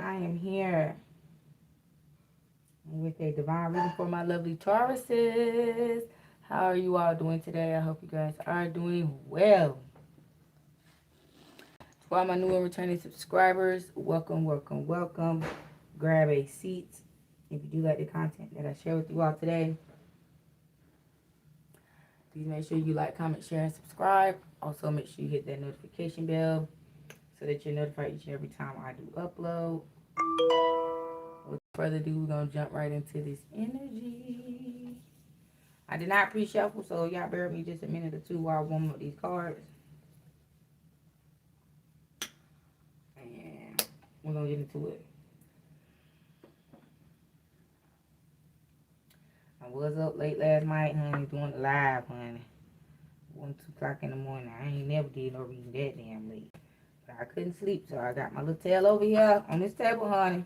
I am here with a divine reading for my lovely Tauruses. How are you all doing today? I hope you guys are doing well. For all my new and returning subscribers, welcome, welcome, welcome. Grab a seat if you do like the content that I share with you all today. Please make sure you like, comment, share, and subscribe. Also, make sure you hit that notification bell so that you're notified each and every time I do upload. Without further ado, we're going to jump right into this energy. I did not pre-shuffle, so y'all bear with me just a minute or two while I warm up these cards. And we're going to get into it. I was up late last night, honey, doing it live, honey. 1, 2 o'clock in the morning. I ain't never did no reading that damn late. But I couldn't sleep, so I got my little tail over here on this table, honey.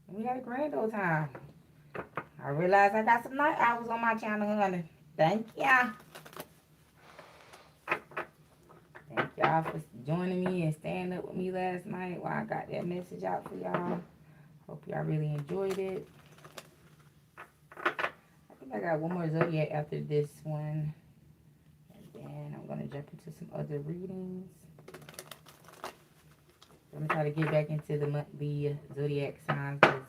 And we had a grand old time. I realized I got some night hours on my channel, honey. Thank ya. Thank y'all for joining me and staying up with me last night while I got that message out for y'all. Hope y'all really enjoyed it. I think I got one more zodiac after this one. And I'm going to jump into some other readings. I'm going to try to get back into the monthly zodiac signs because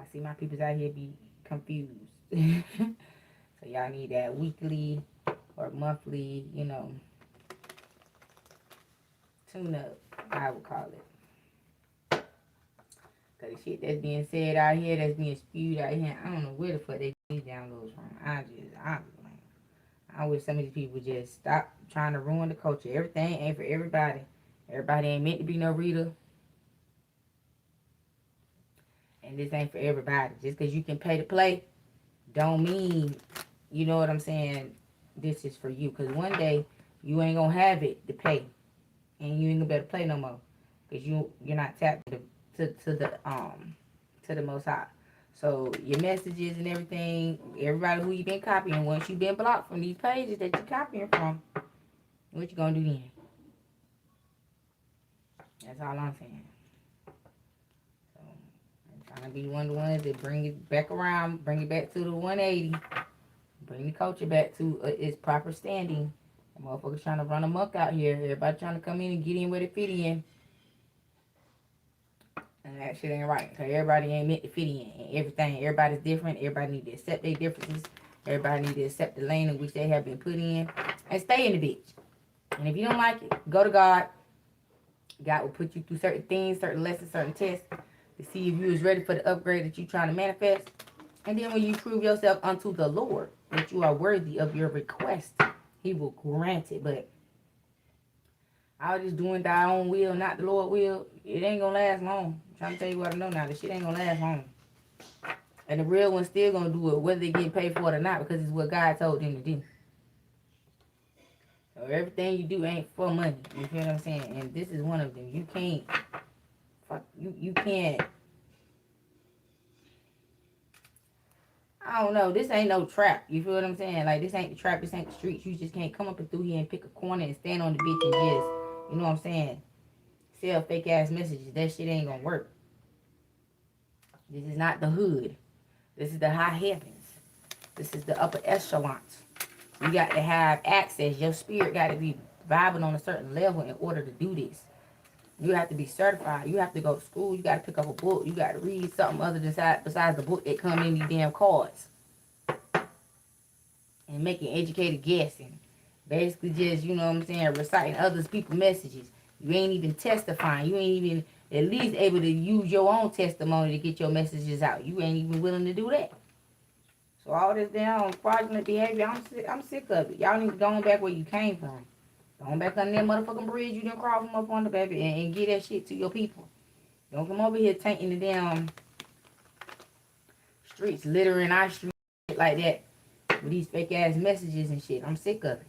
I see my people out here be confused. So y'all need that weekly or monthly, you know, tune-up, I would call it. Because the shit that's being said out here, that's being spewed out here, I don't know where the fuck they get these downloads from. I wish some of these people just stop trying to ruin the culture. Everything ain't for everybody. Everybody ain't meant to be no reader. And this ain't for everybody. Just because you can pay to play, don't mean, you know what I'm saying, this is for you. Because one day, you ain't going to have it to pay. And you ain't going to be able to play no more. Because you're not tapped to the Most High. So your messages and everything, everybody who you been copying, once you been blocked from these pages that you're copying from, what you gonna do then? That's all I'm saying. So I'm trying to be one of the ones that bring it back around, bring it back to the 180, bring the culture back to its proper standing. The motherfuckers trying to run amok out here. Everybody trying to come in and get in where they fit in. And that shit ain't right. Because everybody ain't meant to fit in. And everything. Everybody's different. Everybody need to accept their differences. Everybody need to accept the lane in which they have been put in. And stay in the bitch. And if you don't like it, go to God. God will put you through certain things, certain lessons, certain tests. To see if you is ready for the upgrade that you're trying to manifest. And then when you prove yourself unto the Lord, that you are worthy of your request, He will grant it. But I was just doing thy own will, not the Lord will. It ain't gonna last long. I'm trying to tell you what I know now. The shit ain't gonna last long. And the real one's still gonna do it, whether they get paid for it or not, because it's what God told them to do. So everything you do ain't for money. You feel what I'm saying? And this is one of them. You can't. You can't. I don't know. This ain't no trap. You feel what I'm saying? Like, this ain't the trap. This ain't the streets. You just can't come up and through here and pick a corner and stand on the bitch and just, you know what I'm saying, sell fake ass messages. That shit ain't gonna work. This is not the hood. This is the high heavens. This is the upper echelons. You got to have access. Your spirit got to be vibing on a certain level in order to do this. You have to be certified. You have to go to school. You got to pick up a book. You got to read something other than besides the book that come in these damn cards. And making educated guessing. Basically just, you know what I'm saying, reciting others people's messages. You ain't even testifying. You ain't even at least able to use your own testimony to get your messages out. You ain't even willing to do that. So all this damn fraudulent behavior, I'm sick of it. Y'all need to go on back where you came from. Go on back on that motherfucking bridge you done crawl from up on the baby and get that shit to your people. Don't come over here tainting the damn streets, littering our streets like that with these fake ass messages and shit. I'm sick of it.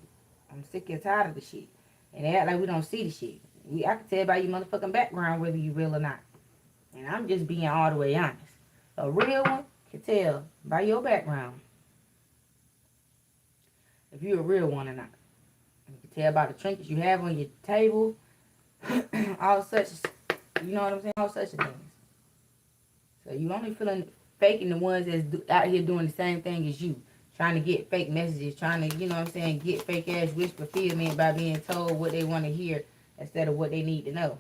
I'm sick and tired of the shit. And they act like we don't see the shit. I can tell by your motherfucking background whether you real or not. And I'm just being all the way honest. A real one can tell by your background if you're a real one or not. You can tell by the trinkets you have on your table, All such, you know what I'm saying? All such things. So you only feeling faking the ones that's out here doing the same thing as you. Trying to get fake messages, trying to, you know what I'm saying, get fake ass wish fulfillment by being told what they want to hear instead of what they need to know.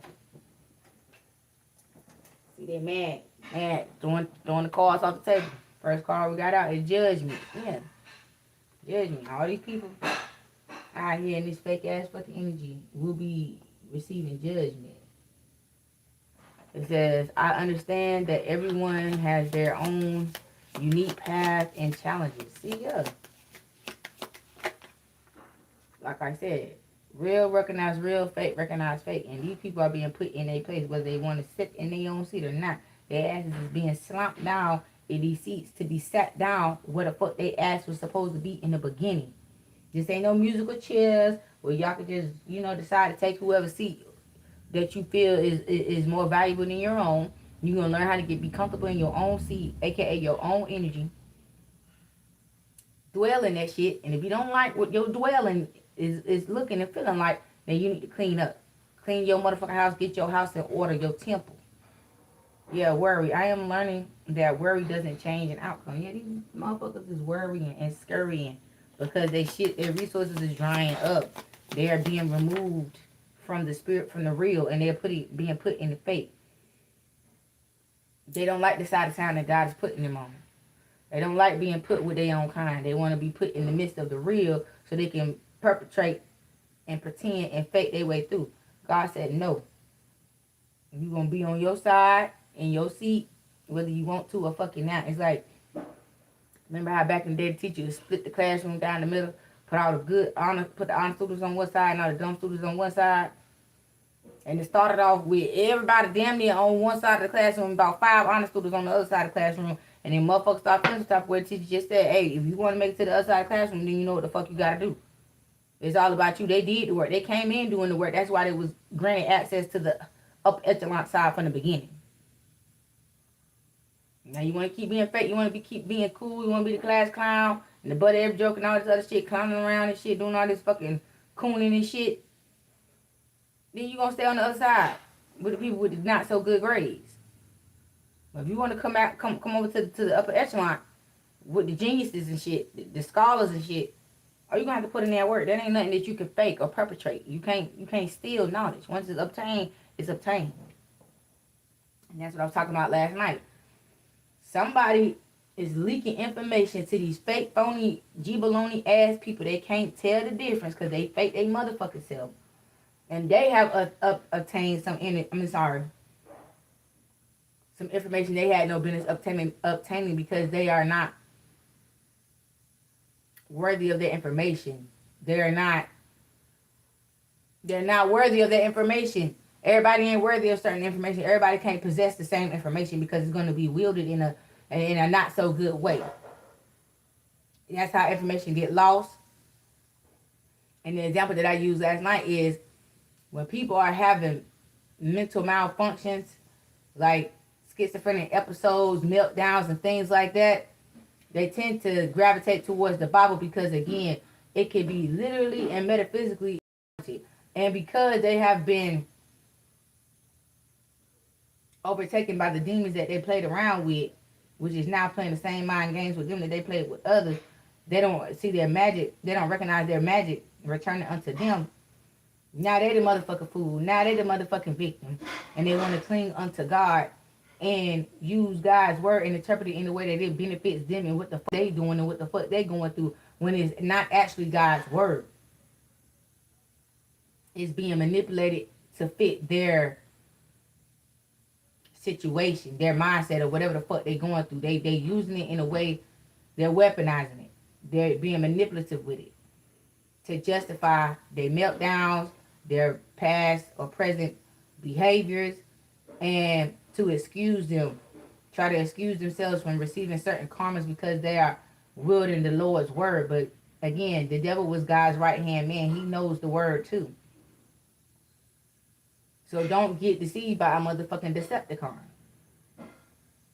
See, they mad, throwing the cards off the table. First card we got out is judgment. Yeah, judgment. All these people out here in this fake ass fucking energy will be receiving judgment. It says, I understand that everyone has their own unique path and challenges. See, yeah. Like I said, real recognize real, fake recognize fake. And these people are being put in a place whether they want to sit in their own seat or not. Their asses is being slumped down in these seats to be sat down where the fuck they ass was supposed to be in the beginning. This ain't no musical chairs where y'all can just, you know, decide to take whoever seat that you feel is more valuable than your own. You're going to learn how to be comfortable in your own seat, a.k.a. your own energy. Dwell in that shit. And if you don't like what your dwelling is looking and feeling like, then you need to clean up. Clean your motherfucking house. Get your house in order. Your temple. Yeah, worry. I am learning that worry doesn't change an outcome. Yeah, these motherfuckers is worrying and scurrying because their resources is drying up. They are being removed from the spirit, from the real, and they're being put in the fake. They don't like the side of town that God is putting them on. They don't like being put with their own kind. They want to be put in the midst of the real so they can perpetrate and pretend and fake their way through. God said no. You're going to be on your side, in your seat, whether you want to or fucking not. It's like, remember how back in the day the teacher would split the classroom down the middle, put the honor students on one side and all the dumb students on one side? And it started off with everybody damn near on one side of the classroom, about 5 honor students on the other side of the classroom. And then motherfuckers start feeling stuff where the teacher just said, hey, if you want to make it to the other side of the classroom, then you know what the fuck you got to do. It's all about you. They did the work. They came in doing the work. That's why they was granted access to the upper echelon side from the beginning. Now you want to keep being fake. You want to keep being cool. You want to be the class clown and the butt of every joke and all this other shit, clowning around and shit, doing all this fucking cooning and shit. Then you gonna stay on the other side with the people with the not so good grades. But if you want to come over to the upper echelon with the geniuses and shit, the scholars and shit, you gonna have to put in that work. That ain't nothing that you can fake or perpetrate. You can't steal knowledge. Once it's obtained, it's obtained. And that's what I was talking about last night. Somebody is leaking information to these fake, phony, G-baloney ass people. They can't tell the difference because they fake their motherfucking self. And they have obtained some information they had no business obtaining because they are not worthy of their information. They're not worthy of their information. Everybody ain't worthy of certain information. Everybody can't possess the same information because it's going to be wielded in a not so good way. And that's how information get lost. And the example that I used last night is when people are having mental malfunctions, like schizophrenic episodes, meltdowns, and things like that, they tend to gravitate towards the Bible because, again, it can be literally and metaphysically. And because they have been overtaken by the demons that they played around with, which is now playing the same mind games with them that they played with others, they don't see their magic. They don't recognize their magic returning unto them. Now they the motherfucking fool. Now they the motherfucking victim. And they want to cling unto God and use God's word and interpret it in the way that it benefits them and what the fuck they doing and what the fuck they going through when it's not actually God's word. It's being manipulated to fit their situation, their mindset, or whatever the fuck they going through. They using it in a way, they're weaponizing it. They're being manipulative with it to justify their meltdowns, their past or present behaviors, and to excuse them, try to excuse themselves from receiving certain karmas because they are wielding the Lord's word. But again, the devil was God's right hand man. He knows the word too. So don't get deceived by a motherfucking Decepticon.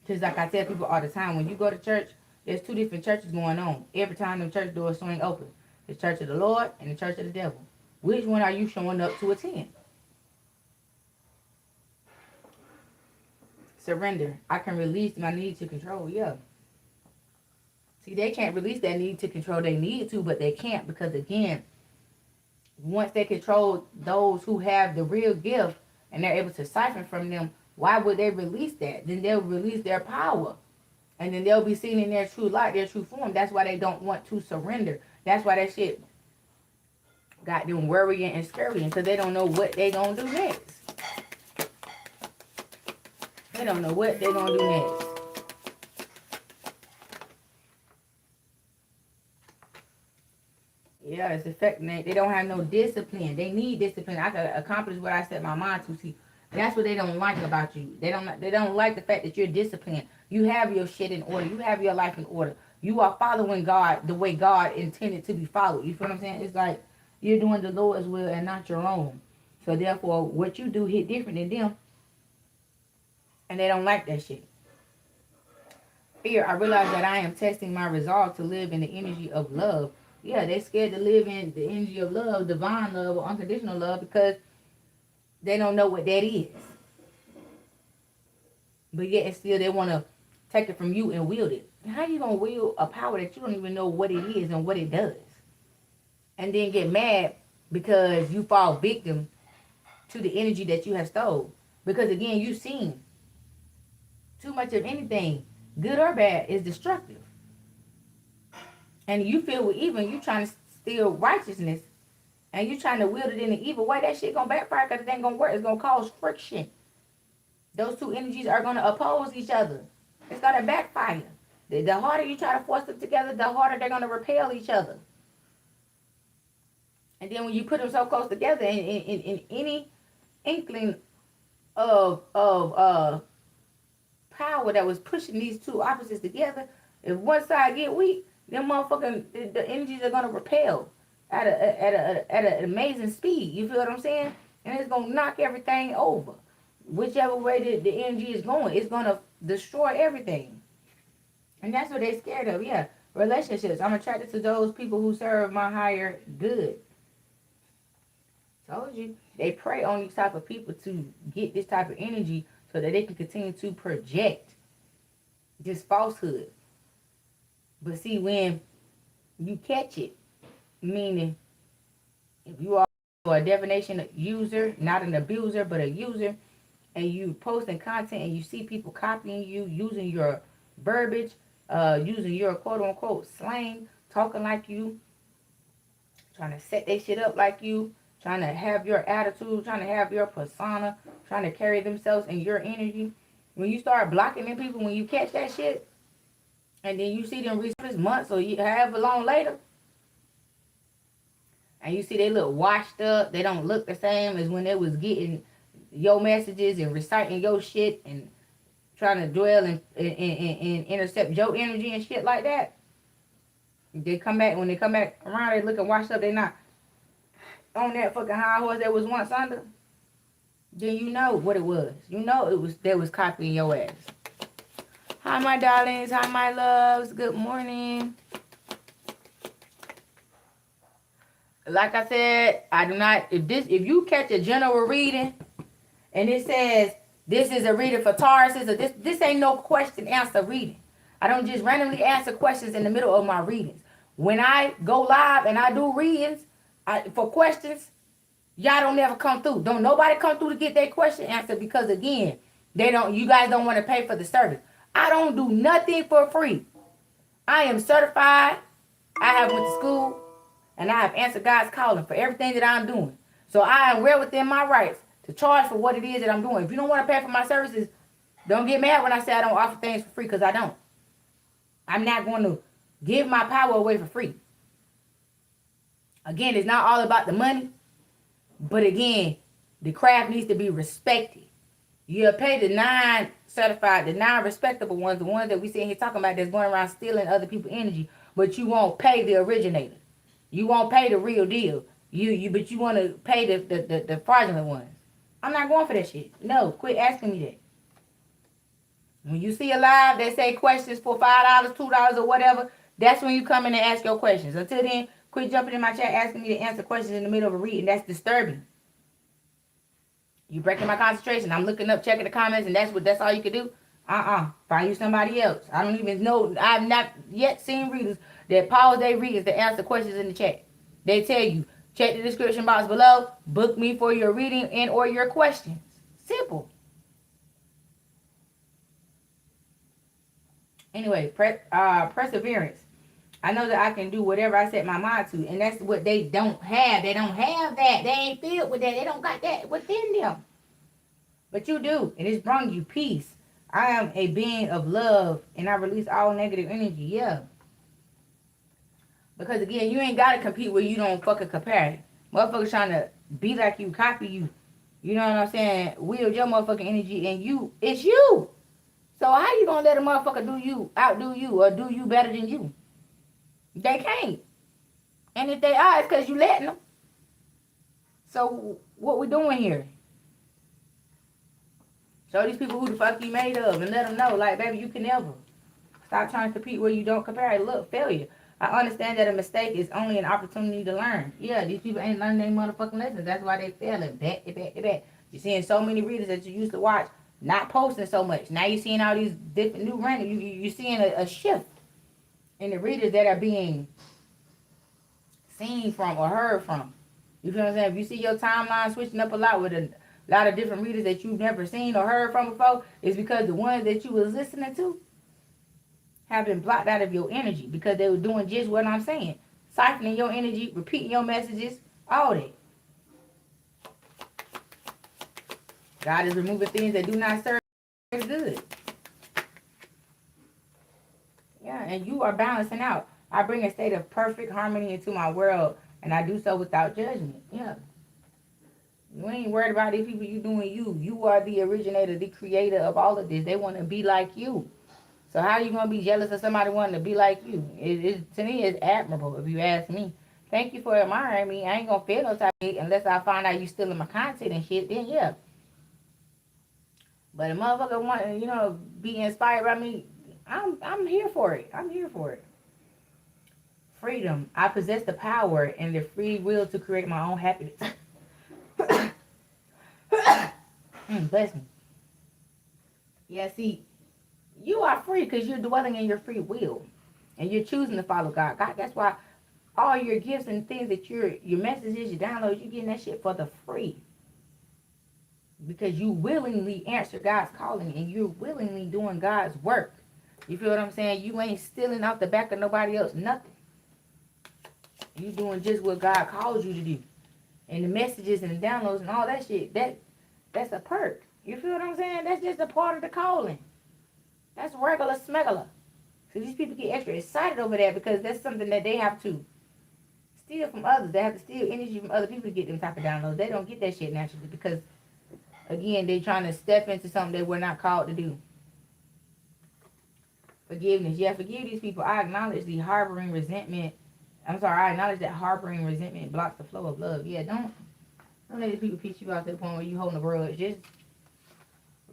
Because like I tell people all the time, when you go to church, there's 2 different churches going on. Every time the church doors swing open. The church of the Lord and the church of the devil. Which one are you showing up to attend? Surrender. I can release my need to control. Yeah. See, they can't release that need to control. They need to, but they can't because, again, once they control those who have the real gift and they're able to siphon from them, why would they release that? Then they'll release their power. And then they'll be seen in their true light, their true form. That's why they don't want to surrender. That's why that shit got them worrying and scurrying, because they don't know what they gonna do next. They don't know what they're gonna do next. Yeah, it's affecting them. They don't have no discipline. They need discipline. I can accomplish what I set my mind to. See, that's what they don't like about you. They don't like the fact that you're disciplined. You have your shit in order. You have your life in order. You are following God the way God intended to be followed. You feel what I'm saying? It's like you're doing the Lord's will and not your own. So therefore, what you do hit different than them. And they don't like that shit. Fear, I realize that I am testing my resolve to live in the energy of love. Yeah, they're scared to live in the energy of love, divine love, or unconditional love, because they don't know what that is. But yet and still they want to take it from you and wield it. How you going to wield a power that you don't even know what it is and what it does? And then get mad because you fall victim to the energy that you have stole. Because again, you've seen too much of anything, good or bad, is destructive. And you feel with evil, you trying to steal righteousness, and you trying to wield it in an evil way, that shit gonna backfire because it ain't gonna work. It's gonna cause friction. Those two energies are gonna oppose each other. It's gonna backfire. The harder you try to force them together, the harder they're gonna repel each other. And then when you put them so close together, in any inkling of power that was pushing these two opposites together, if one side get weak, them motherfucking the energies are gonna repel at an amazing speed. You feel what I'm saying? And it's gonna knock everything over. Whichever way the energy is going, it's gonna destroy everything. And that's what they're scared of. Yeah, relationships. I'm attracted to those people who serve my higher good. Told you. They prey on these type of people to get this type of energy so that they can continue to project this falsehood. But see, when you catch it, meaning if you are a definition user, not an abuser, but a user, and you posting content and you see people copying you, using your verbiage, using your quote-unquote slang, talking like you, trying to set their shit up like you, trying to have your attitude, trying to have your persona, trying to carry themselves in your energy. When you start blocking them people, when you catch that shit, and then you see them resurface months or however long later, and you see they look washed up, they don't look the same as when they was getting your messages and reciting your shit and trying to dwell and intercept your energy and shit like that. They come back, when they come back around, they looking washed up, they not on that fucking high horse that was once under. Then you know what it was. You know it was, they was copying your ass. Hi, my darlings. Hi, my loves. Good morning. Like I said, I do not, if you catch a general reading and it says this is a reading for Taurus, or this ain't no question answer reading. I don't just randomly answer questions in the middle of my readings. When I go live and I do readings for questions, y'all don't never come through. Don't nobody come through to get their question answered, because again, you guys don't want to pay for the service. I don't do nothing for free. I am certified. I have went to school, and I have answered God's calling for everything that I'm doing. So I am well within my rights to charge for what it is that I'm doing. If you don't want to pay for my services, don't get mad when I say I don't offer things for free, because I don't. I'm not going to give my power away for free. Again, it's not all about the money, but again, the craft needs to be respected. You'll pay the non-certified, the non-respectable ones, the ones that we sitting here talking about that's going around stealing other people's energy, but you won't pay the originator. You won't pay the real deal. But you want to pay the fraudulent ones. I'm not going for that shit. No, quit asking me that. When you see a live, they say questions for $5, $2, or whatever, that's when you come in and ask your questions. Until then, quit jumping in my chat asking me to answer questions in the middle of a reading. That's disturbing. You breaking my concentration. I'm looking up, checking the comments, and that's all you can do. Find you somebody else. I don't even know. I've not yet seen readers that pause their readings to answer questions in the chat. They tell you, check the description box below. Book me for your reading and or your questions. Simple. Anyway, perseverance. I know that I can do whatever I set my mind to, and that's what they don't have. They don't have that. They ain't filled with that. They don't got that within them. But you do, and it's brought you peace. I am a being of love, and I release all negative energy. Yeah. Because again, you ain't gotta compete where you don't fucking compare. Motherfuckers trying to be like you, copy you. You know what I'm saying? Wield your motherfucking energy, and it's you. So how you gonna let a motherfucker outdo you, or do you better than you? They can't. And if they are, it's because you letting them. So what we doing here? Show these people who the fuck you made of and let them know, like, baby, you can never. Stop trying to compete where you don't compare. Look, failure. I understand that a mistake is only an opportunity to learn. Yeah, these people ain't learning their motherfucking lessons. That's why they failing. Back. You're seeing so many readers that you used to watch not posting so much. Now you're seeing all these different new random. You're seeing a shift in the readers that are being seen from or heard from. You feel what I'm saying? If you see your timeline switching up a lot with a lot of different readers that you've never seen or heard from before, it's because the ones that you was listening to have been blocked out of your energy because they were doing just what I'm saying. Siphoning your energy, repeating your messages, all that. God is removing things that do not serve as good. Yeah, and you are balancing out. I bring a state of perfect harmony into my world, and I do so without judgment. Yeah. You ain't worried about these people. You doing you. You are the originator, the creator of all of this. They want to be like you. So how are you going to be jealous of somebody wanting to be like you? To me, it's admirable, if you ask me. Thank you for admiring me. I ain't going to feel no type of shit unless I find out you stealing my content and shit. Then, yeah. But a motherfucker want to, be inspired by me, I'm here for it. I'm here for it. Freedom. I possess the power and the free will to create my own happiness. Bless me. Yeah, see, you are free because you're dwelling in your free will. And you're choosing to follow God. God, that's why all your gifts and things that your messages, your downloads, you're getting that shit for the free. Because you willingly answer God's calling and you're willingly doing God's work. You feel what I'm saying? You ain't stealing off the back of nobody else, nothing. You doing just what God calls you to do. And the messages and the downloads and all that shit, that's a perk. You feel what I'm saying? That's just a part of the calling. That's regular smegular. So these people get extra excited over that because that's something that they have to steal from others. They have to steal energy from other people to get them type of downloads. They don't get that shit naturally because, again, they're trying to step into something they were not called to do. Forgiveness. Yeah, forgive these people. I acknowledge the harboring resentment. I acknowledge that harboring resentment blocks the flow of love. Yeah, don't let these people piss you off to the point where you holding a grudge. Just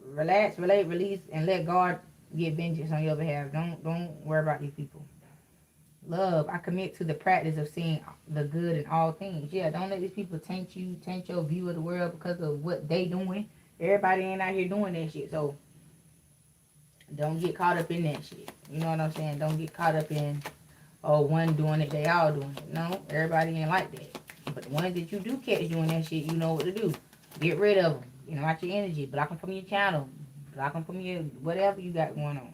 relax, relate, release, and let God get vengeance on your behalf. Don't worry about these people. Love. I commit to the practice of seeing the good in all things. Yeah, don't let these people taint your view of the world because of what they doing. Everybody ain't out here doing that shit. So don't get caught up in that shit. You know what I'm saying? Don't get caught up in, one doing it, they all doing it. No, everybody ain't like that. But the ones that you do catch doing that shit, you know what to do. Get rid of them. Out your energy. Block them from your channel. Block them from your whatever you got going on.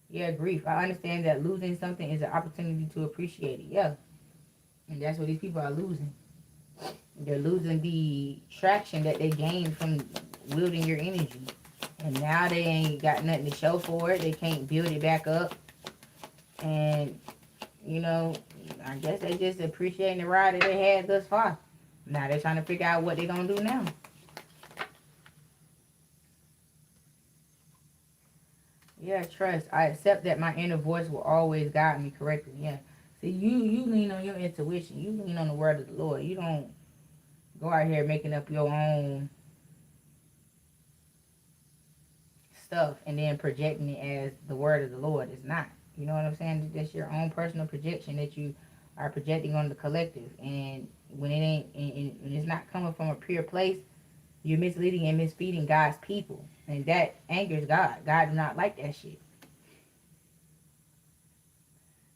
Yeah, grief. I understand that losing something is an opportunity to appreciate it. Yeah. And that's what these people are losing. They're losing the traction that they gained from wielding your energy. And now they ain't got nothing to show for it. They can't build it back up. And, I guess they just appreciating the ride that they had thus far. Now they're trying to figure out what they're going to do now. Yeah, trust. I accept that my inner voice will always guide me correctly. Yeah. See, you lean on your intuition. You lean on the word of the Lord. You don't go out here making up your own stuff and then projecting it as the word of the Lord. It's not. You know what I'm saying? That's your own personal projection that you are projecting on the collective. And when it ain't, and it's not coming from a pure place, You're misleading and misfeeding God's people. And that angers God. God does not like that shit.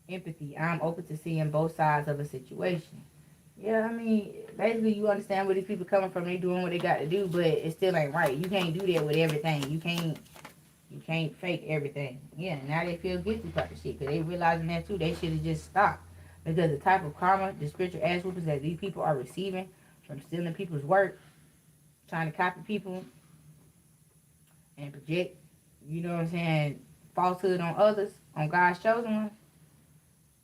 Empathy. I'm open to seeing both sides of a situation. Yeah, I mean, basically you understand where these people coming from. They doing what they got to do, but it still ain't right. You can't do that with everything. You can't fake everything. Yeah, now they feel guilty about the shit because they realizing that too. They should have just stopped. Because the type of karma, the spiritual ass whoopers that these people are receiving from stealing people's work, trying to copy people, and project, you know what I'm saying, falsehood on others, on God's chosen ones,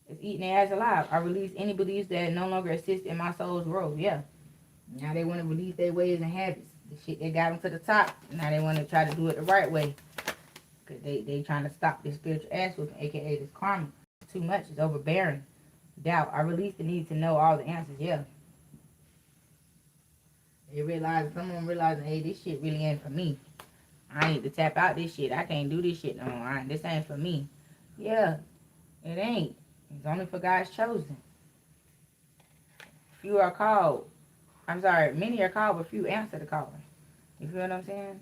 it's eating their ass alive. I release any beliefs that no longer exist in my soul's growth. Yeah. Now they want to release their ways and habits. The shit that got them to the top, now they want to try to do it the right way. Because they trying to stop this spiritual ass whooping, a.k.a. this karma. It's too much. It's overbearing. Doubt. I release the need to know all the answers. Yeah. They realize, someone realizing, hey, this shit really ain't for me. I need to tap out this shit. I can't do this shit no more. This ain't for me. Yeah, it ain't. It's only for God's chosen. Few are called. I'm sorry, many are called, but few answer the calling. You feel what I'm saying?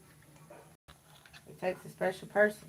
It takes a special person.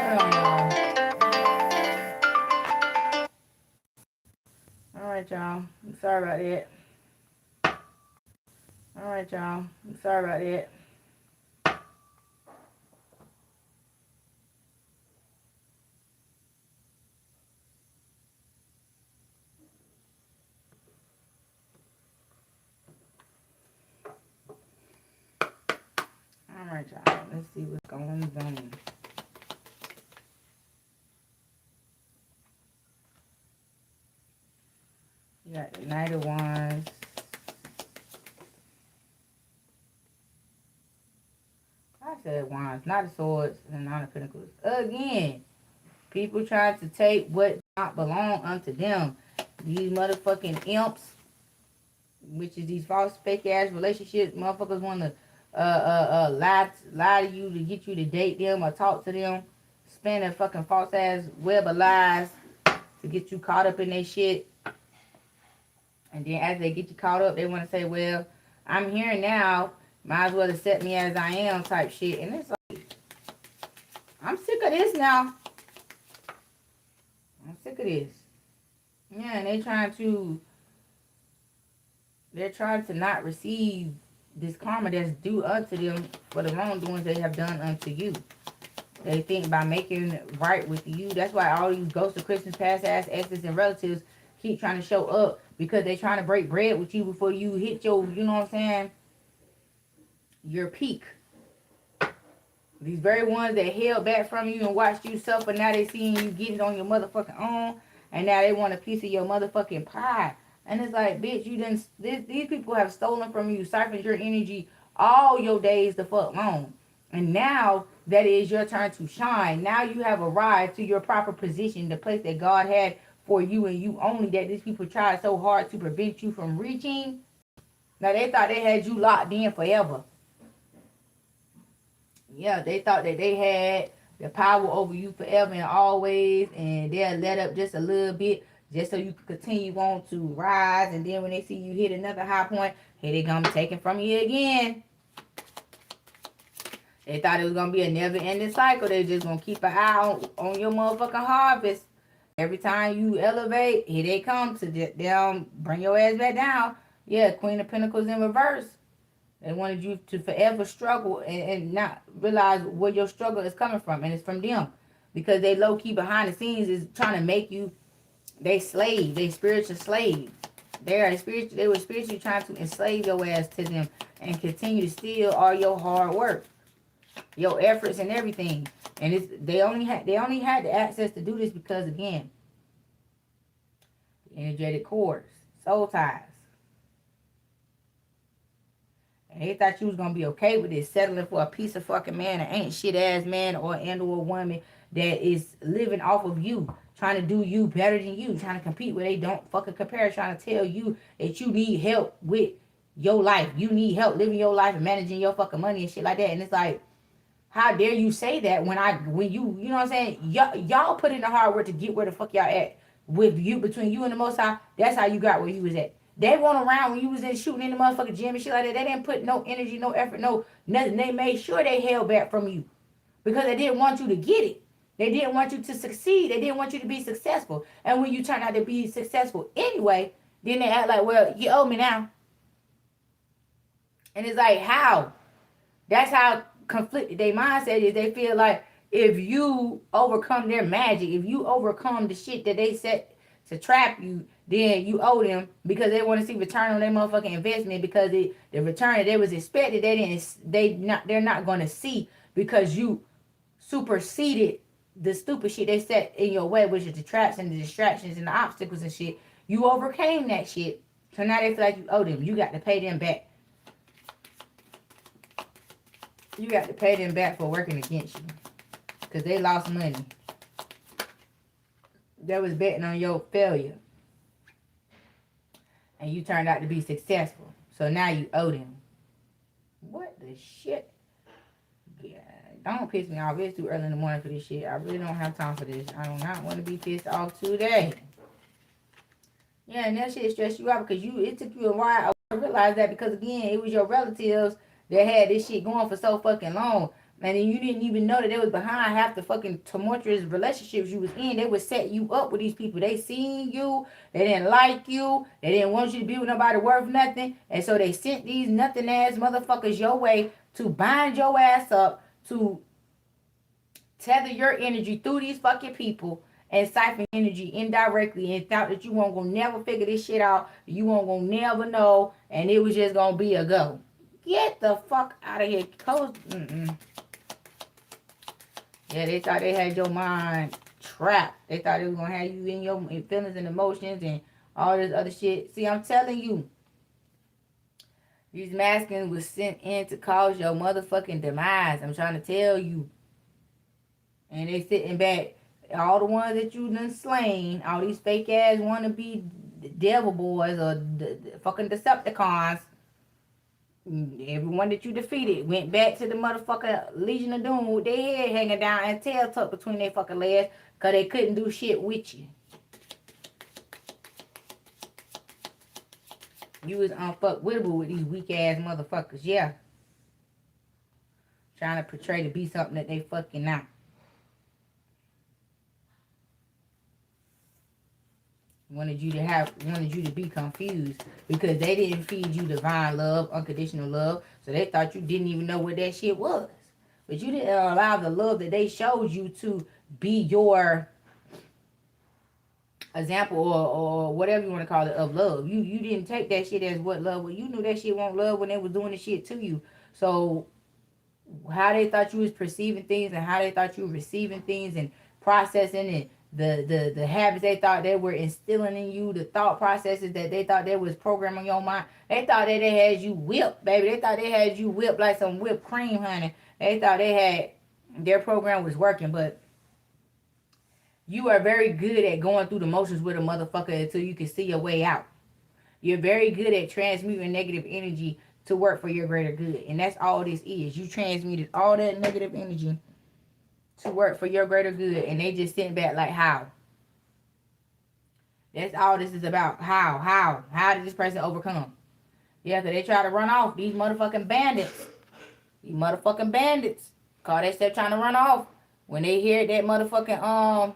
Hold on, y'all. All right, y'all. I'm sorry about that. All right, y'all. I'm sorry about that. All right, y'all. Let's see what's going on. You got the Knight of Wands. I said Wands, not of Swords, and Nine of Pentacles. Again, people trying to take what not belong unto them. These motherfucking imps, which is these false fake ass relationships. Motherfuckers want to lie to you to get you to date them or talk to them. Spin a fucking false ass web of lies to get you caught up in their shit. And then as they get you caught up, they want to say, well, I'm here now. Might as well accept me as I am type shit. And it's like, I'm sick of this now. I'm sick of this. Yeah, and they're trying to not receive this karma that's due unto them for the wrongdoings they have done unto you. They think by making right with you. That's why all these ghosts of Christmas past, ass exes, and relatives keep trying to show up, because they trying to break bread with you before you hit your, you know what I'm saying, your peak. These very ones that held back from you and watched you suffer, now they seeing you get it on your motherfucking own, and now they want a piece of your motherfucking pie. And it's like, bitch, you didn't. These people have stolen from you, siphoned your energy all your days the fuck long. And now that it is your turn to shine. Now you have arrived to your proper position, the place that God had for you and you only, that these people tried so hard to prevent you from reaching. Now, they thought they had you locked in forever. Yeah, they thought that they had the power over you forever and always, and they'll let up just a little bit just so you can continue on to rise. And then when they see you hit another high point, here they gonna be taken from you again. They thought it was gonna be a never-ending cycle. They just gonna keep an eye on your motherfucking harvest. Every time you elevate, here they come to them, bring your ass back down. Yeah, Queen of Pentacles in reverse. They wanted you to forever struggle and not realize where your struggle is coming from. And it's from them. Because they low-key behind the scenes is trying to make you, they slave, they spiritual slave. They were spiritually trying to enslave your ass to them and continue to steal all your hard work, your efforts and everything. And they only had the access to do this because, again, energetic cords, soul ties. And they thought you was going to be okay with this, settling for a piece of fucking man, an ain't shit ass man or a woman that is living off of you, trying to do you better than you, trying to compete where they don't fucking compare, trying to tell you that you need help with your life. You need help living your life and managing your fucking money and shit like that. And it's like, how dare you say that when you know what I'm saying? Y'all put in the hard work to get where the fuck y'all at with you, between you and the Most High. That's how you got where you was at. They went around when you was in shooting in the motherfucking gym and shit like that. They didn't put no energy, no effort, no nothing. They made sure they held back from you because they didn't want you to get it. They didn't want you to succeed. They didn't want you to be successful. And when you turn out to be successful anyway, then they act like, well, you owe me now. And it's like, how? That's how conflicted their mindset is. They feel like if you overcome their magic, if you overcome the shit that they set to trap you, then you owe them, because they want to see return on their motherfucking investment, because the return that they was expected, they're not going to see, because you superseded the stupid shit they set in your way, which is the traps and the distractions and the obstacles and shit. You overcame that shit. So now they feel like you owe them. You got to pay them back. You got to pay them back for working against you, because they lost money. They was betting on your failure. And you turned out to be successful. So now you owe them. What the shit? Yeah, don't piss me off. It's too early in the morning for this shit. I really don't have time for this. I do not want to be pissed off today. Yeah, and that shit stressed you out because it took you a while to realize that, because, again, it was your relatives that had this shit going for so fucking long. And then you didn't even know that they was behind half the fucking tumultuous relationships you was in. They would set you up with these people. They seen you. They didn't like you. They didn't want you to be with nobody worth nothing. And so they sent these nothing ass motherfuckers your way to bind your ass up, to tether your energy through these fucking people and siphon energy indirectly, and thought that you weren't gonna never figure this shit out. You weren't gonna never know. And it was just gonna be a go. Get the fuck out of here. Yeah, they thought they had your mind trapped. They thought it was going to have you in your feelings and emotions and all this other shit. See, I'm telling you, these masculines was sent in to cause your motherfucking demise. I'm trying to tell you. And they sitting back. All the ones that you done slain, all these fake ass wannabe devil boys or the fucking Decepticons, everyone that you defeated went back to the motherfucker Legion of Doom with their head hanging down and tail tucked between their fucking legs, because they couldn't do shit with you. You was unfuckwittable with these weak ass motherfuckers, yeah. Trying to portray to be something that they fucking not. Wanted you to be confused, because they didn't feed you divine love, unconditional love, so they thought you didn't even know what that shit was. But you didn't allow the love that they showed you to be your example or whatever you want to call it of love. You didn't take that shit as what love was. You knew that shit wasn't love when they was doing the shit to you. So how they thought you was perceiving things and how they thought you were receiving things and processing it, the habits they thought they were instilling in you, the thought processes that they thought they was programming your mind. They thought that they had you whipped, baby. They thought they had you whipped like some whipped cream, honey. They thought they had their program was working, but You are very good at going through the motions with a motherfucker until you can see your way out. You're very good at transmuting negative energy to work for your greater good. And that's all this is. You transmuted all that negative energy to work for your greater good. And they just sitting back like, how? That's all this is about. How? How did this person overcome? Yeah, because they try to run off. These motherfucking bandits. These motherfucking bandits. Call they step trying to run off. When they hear that motherfucking,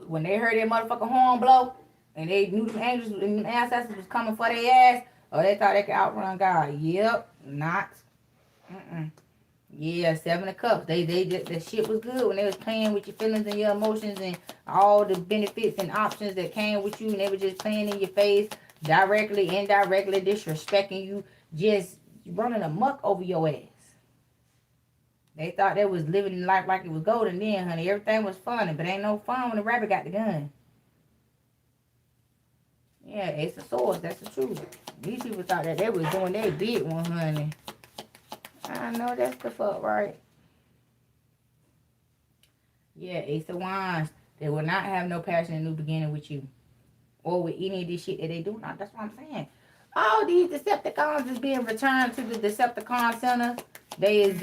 when they heard that motherfucking horn blow, and they knew the angels and the ancestors was coming for their ass, or they thought they could outrun God. Yep, not. Yeah, 7 of Cups. The shit was good when they was playing with your feelings and your emotions and all the benefits and options that came with you, and they were just playing in your face, directly, indirectly, disrespecting you, just running amok over your ass. They thought they was living life like it was golden then, honey. Everything was funny, but ain't no fun when the rabbit got the gun. Yeah, Ace of Swords, that's the truth. These people thought that they was doing their big one, honey. I know that's the fuck right. Yeah, Ace of Wands. They will not have no passion and new beginning with you. Or with any of this shit that they do. Now, that's what I'm saying. All these Decepticons is being returned to the Decepticon Center. They are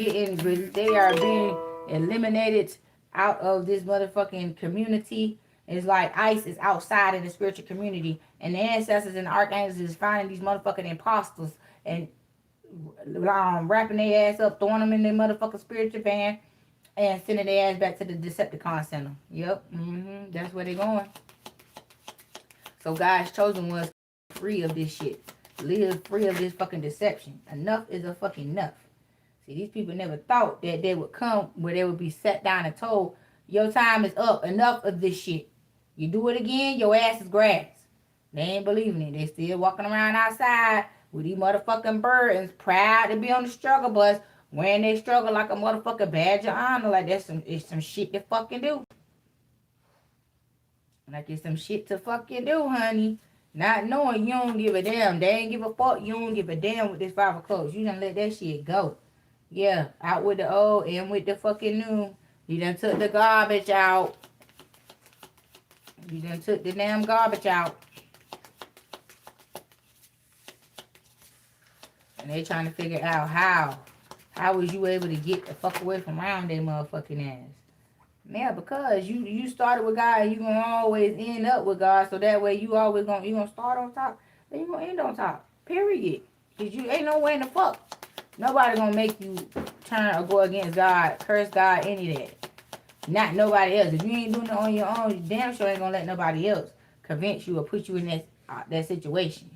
being eliminated out of this motherfucking community. It's like ICE is outside of the spiritual community. And the ancestors and the archangels is finding these motherfucking imposters and wrapping their ass up, throwing them in their motherfucking spiritual van, and sending their ass back to the Decepticon Center. Yep, that's where they're going. So God's chosen ones free of this shit. Live free of this fucking deception. Enough is a fucking enough. See, these people never thought that they would come where they would be sat down and told, your time is up. Enough of this shit. You do it again, your ass is grass. They ain't believing it. They still walking around outside with these motherfucking burdens, proud to be on the struggle bus, wearing their struggle like a motherfucking badge of honor. Like it's some shit to fucking do. Like it's some shit to fucking do, honey. Not knowing you don't give a damn. They ain't give a fuck. You don't give a damn with this 5 of Clubs. You done let that shit go. Yeah, out with the old and with the fucking new. You done took the garbage out. You done took the damn garbage out. And they trying to figure out how. How was you able to get the fuck away from around their motherfucking ass? Yeah, because you started with God and you gonna always end up with God. So that way you always gonna start on top, then you gonna end on top. Period. Cause you ain't no way in the fuck. Nobody gonna make you turn or go against God, curse God, any of that. Not nobody else. If you ain't doing it on your own, you damn sure ain't gonna let nobody else convince you or put you in that situation.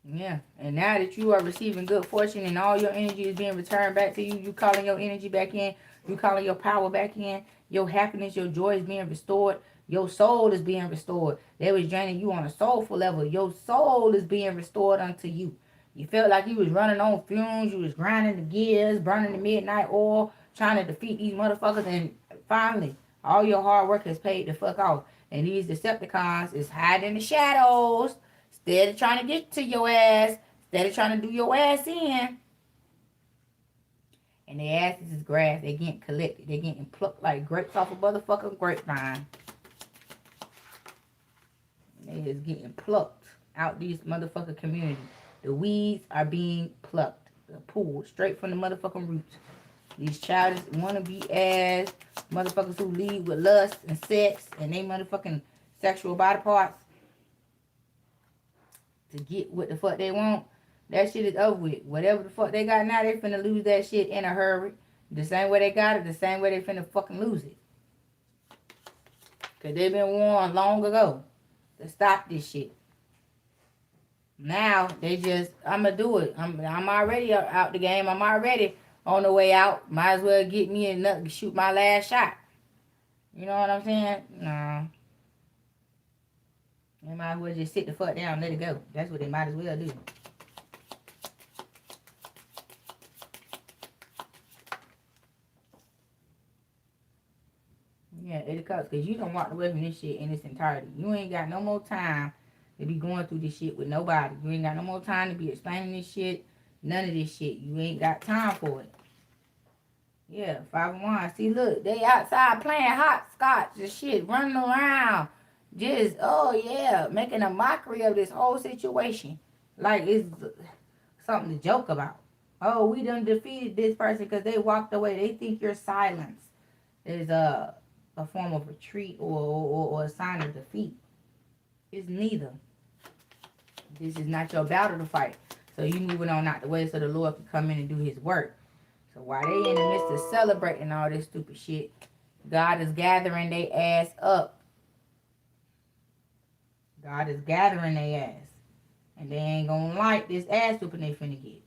Yeah, and now that you are receiving good fortune and all your energy is being returned back to you, you calling your energy back in, you calling your power back in, your happiness, your joy is being restored, your soul is being restored. They was draining you on a soulful level. Your soul is being restored unto you. You felt like you was running on fumes, you was grinding the gears, burning the midnight oil, trying to defeat these motherfuckers, and finally, all your hard work has paid the fuck off. And these Decepticons is hiding in the shadows. Instead of trying to get to your ass, instead of trying to do your ass in, and their asses is grass. They getting collected. They getting plucked like grapes off a motherfucking grapevine. They is getting plucked out these motherfucking community. The weeds are being plucked, pulled straight from the motherfucking roots. These childish wannabe ass motherfuckers who lead with lust and sex and they motherfucking sexual body parts to get what the fuck they want, that shit is over with. Whatever the fuck they got now, they finna lose that shit in a hurry. The same way they got it, the same way they finna fucking lose it. Cause they been warned long ago to stop this shit. Now they just, I'ma do it. I'm already out the game. I'm already on the way out. Might as well get me enough to shoot my last shot. You know what I'm saying? No. They might as well just sit the fuck down and let it go. That's what they might as well do. Yeah, it cuts because you don't walk away from this shit in its entirety. You ain't got no more time to be going through this shit with nobody. You ain't got no more time to be explaining this shit. None of this shit. You ain't got time for it. Yeah, 5 of Wands. See, look, they outside playing hopscotch and shit, running around. Just, oh yeah, making a mockery of this whole situation. Like it's something to joke about. Oh, we done defeated this person because they walked away. They think your silence is a form of retreat or a sign of defeat. It's neither. This is not your battle to fight. So you moving on out the way so the Lord can come in and do his work. So while they in the midst of celebrating all this stupid shit, God is gathering their ass up. God is gathering their ass. And they ain't gonna like this ass whooping they finna get.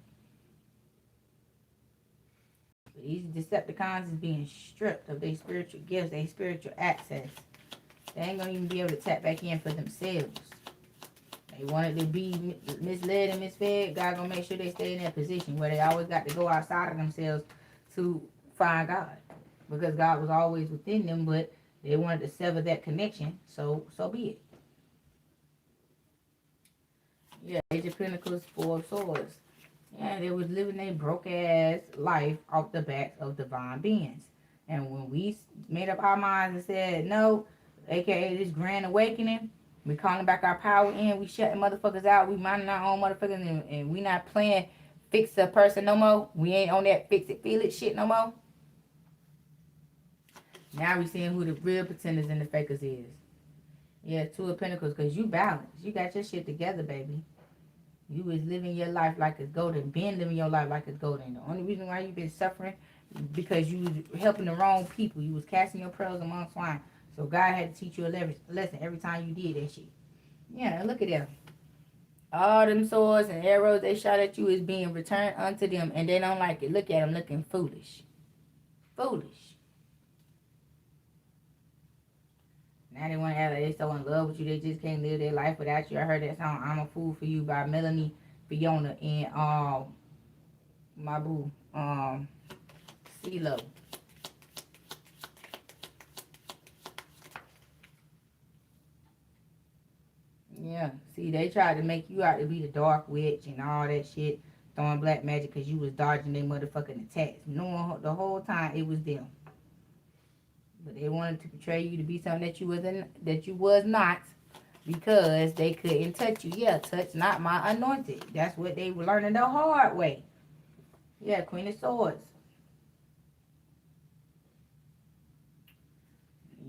But these Decepticons is being stripped of their spiritual gifts, their spiritual access. They ain't gonna even be able to tap back in for themselves. They wanted to be misled and misfed. God gonna make sure they stay in that position where they always got to go outside of themselves to find God. Because God was always within them, but they wanted to sever that connection. So be it. Yeah, Age of Pentacles, 4 of Swords. Yeah, they was living a broke ass life off the backs of divine beings. And when we made up our minds and said no, aka this grand awakening, we calling back our power in, we shutting motherfuckers out, we minding our own motherfuckers, and we not playing fix a person no more. We ain't on that fix it, feel it shit no more. Now we seeing who the real pretenders and the fakers is. Yeah, 2 of Pentacles, because you balanced. You got your shit together, baby. You was living your life like it's golden. Been living your life like it's golden. The only reason why you've been suffering because you was helping the wrong people. You was casting your pearls among swine. So God had to teach you a lesson every time you did that shit. Yeah, look at them. All them swords and arrows they shot at you is being returned unto them. And they don't like it. Look at them looking foolish. Foolish. Now they want to act like they so in love with you, they just can't live their life without you. I heard that song, I'm a Fool for You by Melanie Fiona and my boo, CeeLo. Yeah, see, they tried to make you out to be the dark witch and all that shit, throwing black magic because you was dodging their motherfucking attacks. Knowing the whole time it was them. But they wanted to portray you to be something that you was not, because they couldn't touch you. Yeah, touch not my anointed. That's what they were learning the hard way. Yeah, Queen of Swords.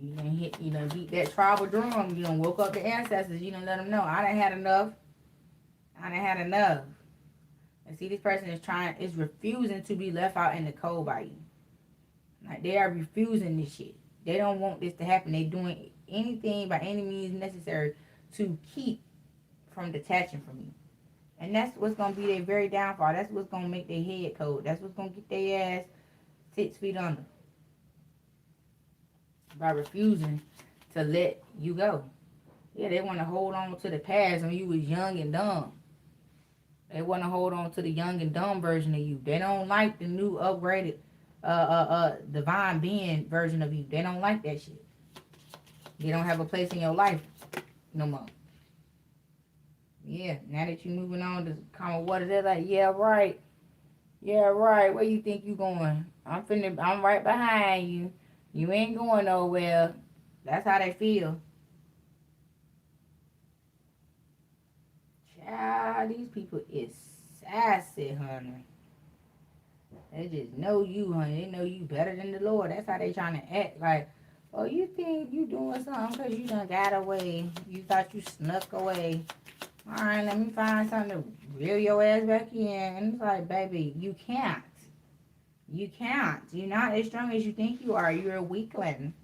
You done beat that tribal drum. You done woke up the ancestors. You done let them know, I done had enough. I done had enough. And see, this person is refusing to be left out in the cold by you. Like, they are refusing this shit. They don't want this to happen. They doing anything by any means necessary to keep from detaching from you. And that's what's going to be their very downfall. That's what's going to make their head cold. That's what's going to get their ass 6 feet under. By refusing to let you go. Yeah, they want to hold on to the past when you was young and dumb. They want to hold on to the young and dumb version of you. They don't like the new upgraded divine being version of you. They don't like that shit. They don't have a place in your life no more. Yeah, now that you moving on to common water, they're like, yeah, right. Yeah, right. Where you think you going? I'm right behind you. You ain't going nowhere. That's how they feel. Child, these people is sassy, honey. They just know you, honey. They know you better than the Lord. That's how they trying to act. Like, oh, you think you doing something because you done got away. You thought you snuck away. All right, let me find something to reel your ass back in. And it's like, baby, you can't. You can't. You're not as strong as you think you are. You're a weakling.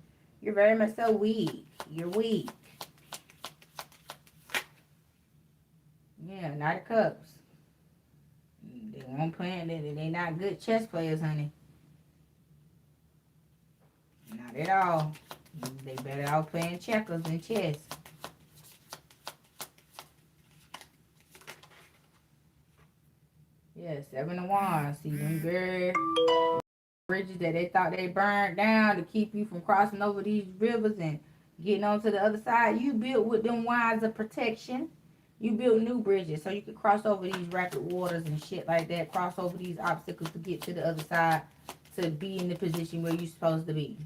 You're very much so weak. You're weak. Yeah, Knight of Cups. They won't play. They not good chess players, honey. Not at all. They better off playing checkers than chess. Yeah, 7 of Wands. See them girl bridges that they thought they burned down to keep you from crossing over these rivers and getting onto the other side. You built with them wands of protection. You build new bridges so you can cross over these rapid waters and shit like that. Cross over these obstacles to get to the other side to be in the position where you're supposed to be.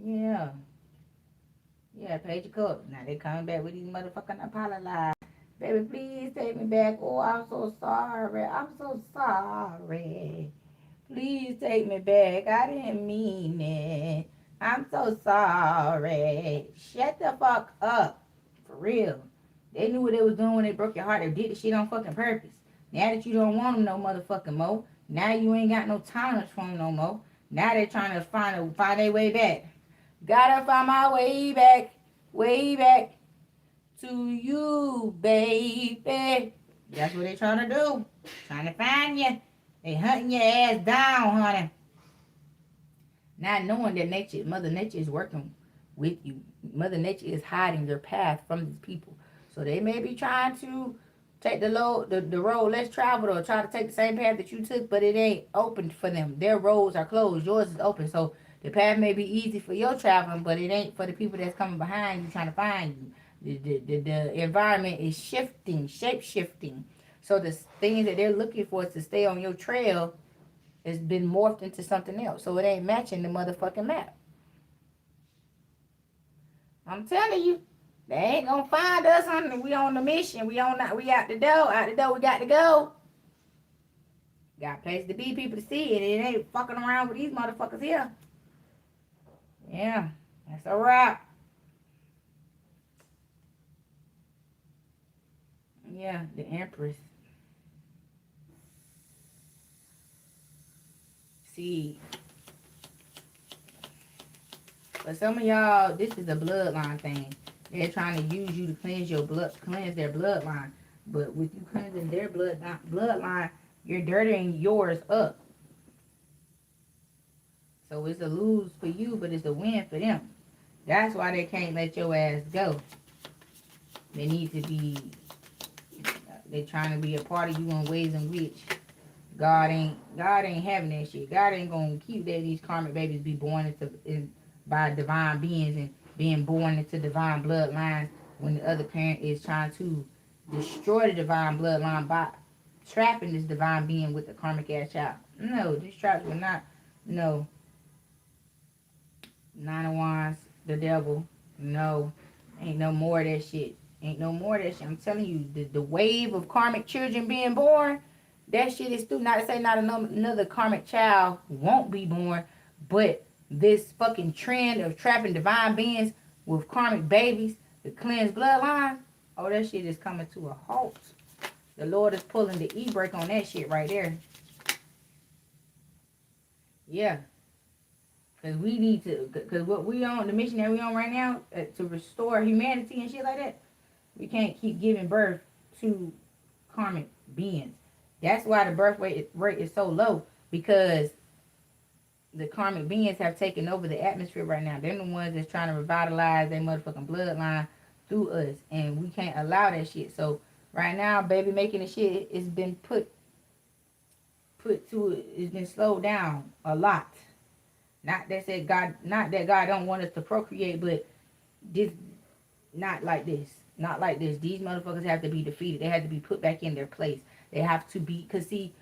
Yeah. Yeah, Page of Cups. Now they coming back with these motherfucking apologies. Baby, please take me back. Oh, I'm so sorry. I'm so sorry. Please take me back. I didn't mean it. I'm so sorry. Shut the fuck up. For real. They knew what they was doing when they broke your heart. They did the shit on fucking purpose. Now that you don't want them no motherfucking more. Now you ain't got no tolerance for them no more. Now they trying to find their way back. Gotta find my way back to you, baby. That's what they trying to do. Trying to find you. They hunting your ass down, honey. Not knowing that Mother Nature is working with you. Mother Nature is hiding your path from these people. So they may be trying to take the road less traveled or try to take the same path that you took, but it ain't open for them. Their roads are closed. Yours is open. So the path may be easy for your traveling, but it ain't for the people that's coming behind you trying to find you. The environment is shifting, shape shifting. So the things that they're looking for to stay on your trail has been morphed into something else. So it ain't matching the motherfucking map. I'm telling you, they ain't gonna find us we on the mission. We out the door. Out the door, we got to go. Got a place to be, people to see, and it ain't fucking around with these motherfuckers here. Yeah, that's a wrap. Yeah, the Empress. See, for some of y'all, this is a bloodline thing. They're trying to use you to cleanse their bloodline. But with you cleansing their bloodline, you're dirtying yours up. So it's a lose for you, but it's a win for them. That's why they can't let your ass go. They need to be, they're trying to be a part of you in ways in which God ain't having that shit. God ain't gonna keep these karmic babies be born by divine beings and being born into divine bloodlines when the other parent is trying to destroy the divine bloodline by trapping this divine being with the karmic ass child. No, these traps will not. No. Nine of Wands, the devil. No. Ain't no more of that shit. Ain't no more of that shit. I'm telling you, the wave of karmic children being born, that shit is through. Not to say not another karmic child won't be born, but this fucking trend of trapping divine beings with karmic babies to cleanse bloodlines, oh, that shit is coming to a halt. The Lord is pulling the e-brake on that shit right there. Yeah. Because we need to, because what we on, the mission that we on right now, to restore humanity and shit like that, we can't keep giving birth to karmic beings. That's why the birth rate is so low, because the karmic beings have taken over the atmosphere right now. They're the ones that's trying to revitalize their motherfucking bloodline through us, and we can't allow that shit. So right now, baby making the shit, it's been put to it. It's been slowed down a lot. Not that God don't want us to procreate, but this not like this. Not like this. These motherfuckers have to be defeated. They have to be put back in their place. They have to be, because see,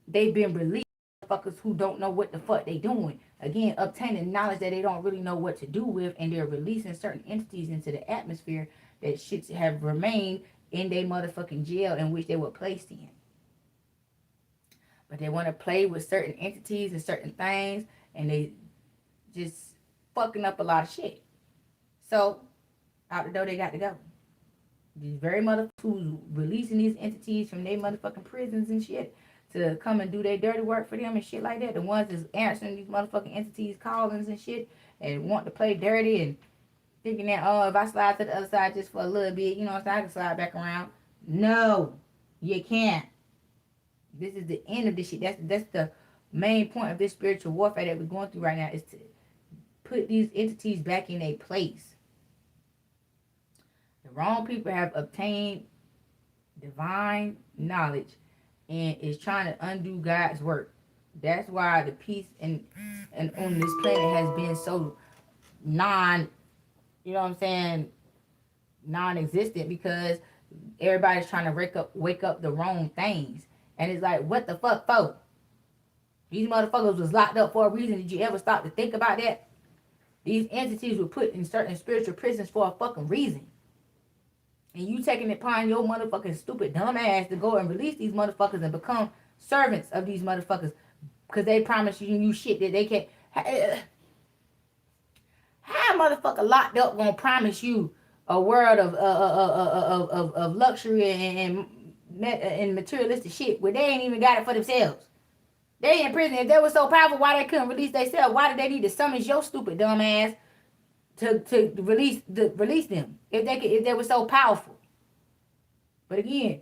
they've been released. Motherfuckers who don't know what the fuck they doing. Again, obtaining knowledge that they don't really know what to do with, and they're releasing certain entities into the atmosphere that shits have remained in their motherfucking jail in which they were placed in. But they want to play with certain entities and certain things, and they just fucking up a lot of shit. So, out the door they got to go. These very motherfuckers who's releasing these entities from their motherfucking prisons and shit to come and do their dirty work for them and shit like that. The ones that's answering these motherfucking entities callings and shit and want to play dirty and thinking that, oh, if I slide to the other side just for a little bit, you know what I'm saying, I can slide back around. No, you can't. This is the end of this shit. That's the main point of this spiritual warfare that we're going through right now, is to put these entities back in a place. The wrong people have obtained divine knowledge and is trying to undo God's work. That's why the peace and on this planet has been so you know what I'm saying, non-existent because everybody's trying to wake up the wrong things. And it's like, what the fuck for? These motherfuckers was locked up for a reason. Did you ever stop to think about that? These entities were put in certain spiritual prisons for a fucking reason. And you taking it upon your motherfucking stupid dumb ass to go and release these motherfuckers and become servants of these motherfuckers because they promise you shit that they can't. How a motherfucker locked up gonna promise you a world of luxury and materialistic shit where they ain't even got it for themselves? They in prison. If they were so powerful, why they couldn't release themselves? Why did they need to summons your stupid dumb ass to release them? If they were so powerful. But again,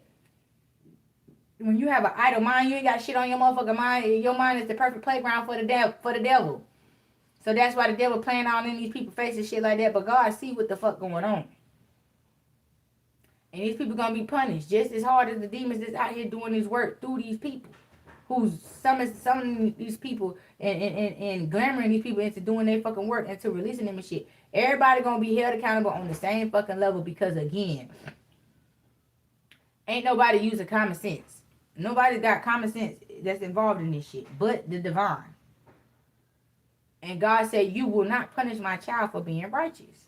when you have an idle mind, you ain't got shit on your motherfucking mind. Your mind is the perfect playground for the devil. So that's why the devil playing on in these people's faces, shit like that. But God see what the fuck going on. And these people gonna be punished just as hard as the demons that's out here doing this work through these people. Who's summoning these people and glamoring these people into doing their fucking work, into releasing them and shit. Everybody gonna be held accountable on the same fucking level because, again, ain't nobody using common sense. Nobody's got common sense that's involved in this shit but the divine. And God said, you will not punish my child for being righteous.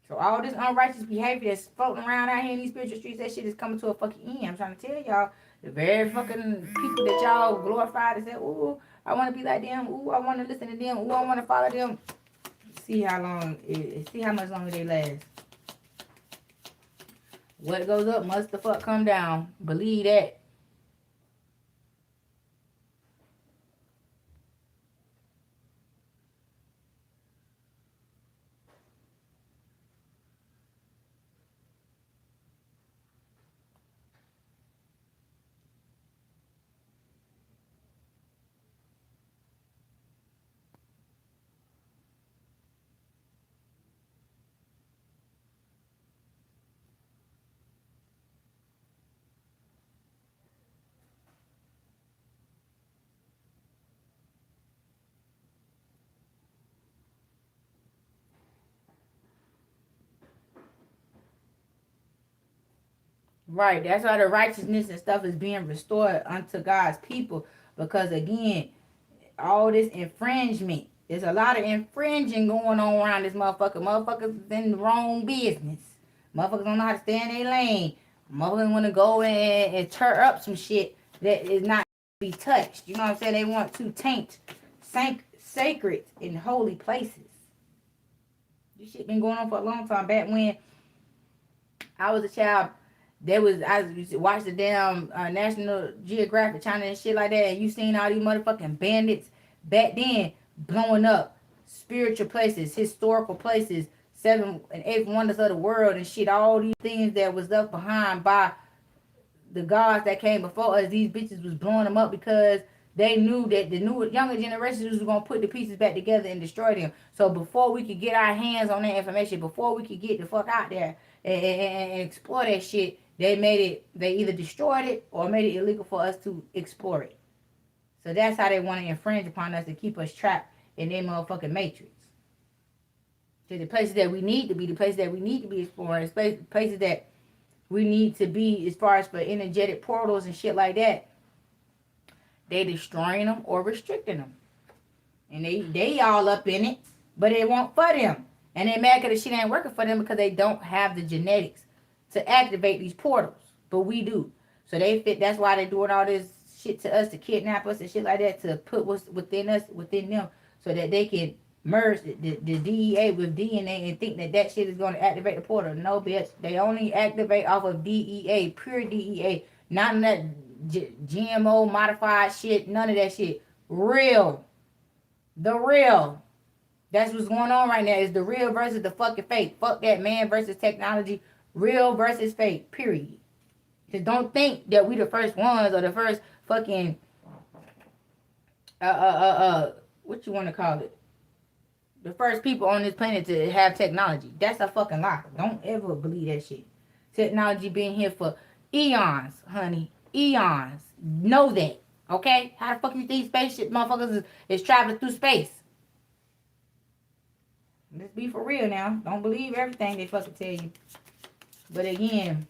So all this unrighteous behavior that's floating around out here in these spiritual streets, that shit is coming to a fucking end. I'm trying to tell y'all, the very fucking people that y'all glorified and said, ooh, I want to be like them. Ooh, I want to listen to them. Ooh, I want to follow them. See how much longer they last. What goes up must the fuck come down. Believe that. Right. That's why the righteousness and stuff is being restored unto God's people. Because, again, all this infringement. There's a lot of infringing going on around this motherfucker. Motherfuckers is in the wrong business. Motherfuckers don't know how to stay in their lane. Motherfuckers want to go and tear up some shit that is not to be touched. You know what I'm saying? They want to taint sacred and holy places. This shit been going on for a long time. Back when I was a child, I used to watch the damn National Geographic Channel and shit like that, and you seen all these motherfucking bandits back then blowing up spiritual places, historical places, 7 and 8 wonders of the world and shit. All these things that was left behind by the gods that came before us. These bitches was blowing them up because they knew that the younger generations was gonna put the pieces back together and destroy them. So before we could get our hands on that information, before we could get the fuck out there and explore that shit, they either destroyed it or made it illegal for us to explore it. So that's how they want to infringe upon us and keep us trapped in their motherfucking matrix. So the places that we need to be, the places that we need to be exploring, places that we need to be as far as for energetic portals and shit like that, they destroying them or restricting them. And they all up in it, but it won't for them. And they mad because the shit ain't working for them because they don't have the genetics to activate these portals. But we do. So that's why they're doing all this shit to us, to kidnap us and shit like that, to put what's within us, within them, so that they can merge the DEA with DNA and think that shit is going to activate the portal. No, bitch. They only activate off of DEA, pure DEA. Not in that GMO modified shit, none of that shit. Real. The real. That's what's going on right now, is the real versus the fucking fake. Fuck that, man versus technology. Real versus fake, period. Just don't think that we the first ones or the first fucking what you want to call it, the first people on this planet to have technology. That's a fucking lie. Don't ever believe that shit. Technology been here for eons, honey. Eons. Know that. Okay? How the fuck you think spaceship motherfuckers is traveling through space? Let's be for real now. Don't believe everything they fucking tell you. But again,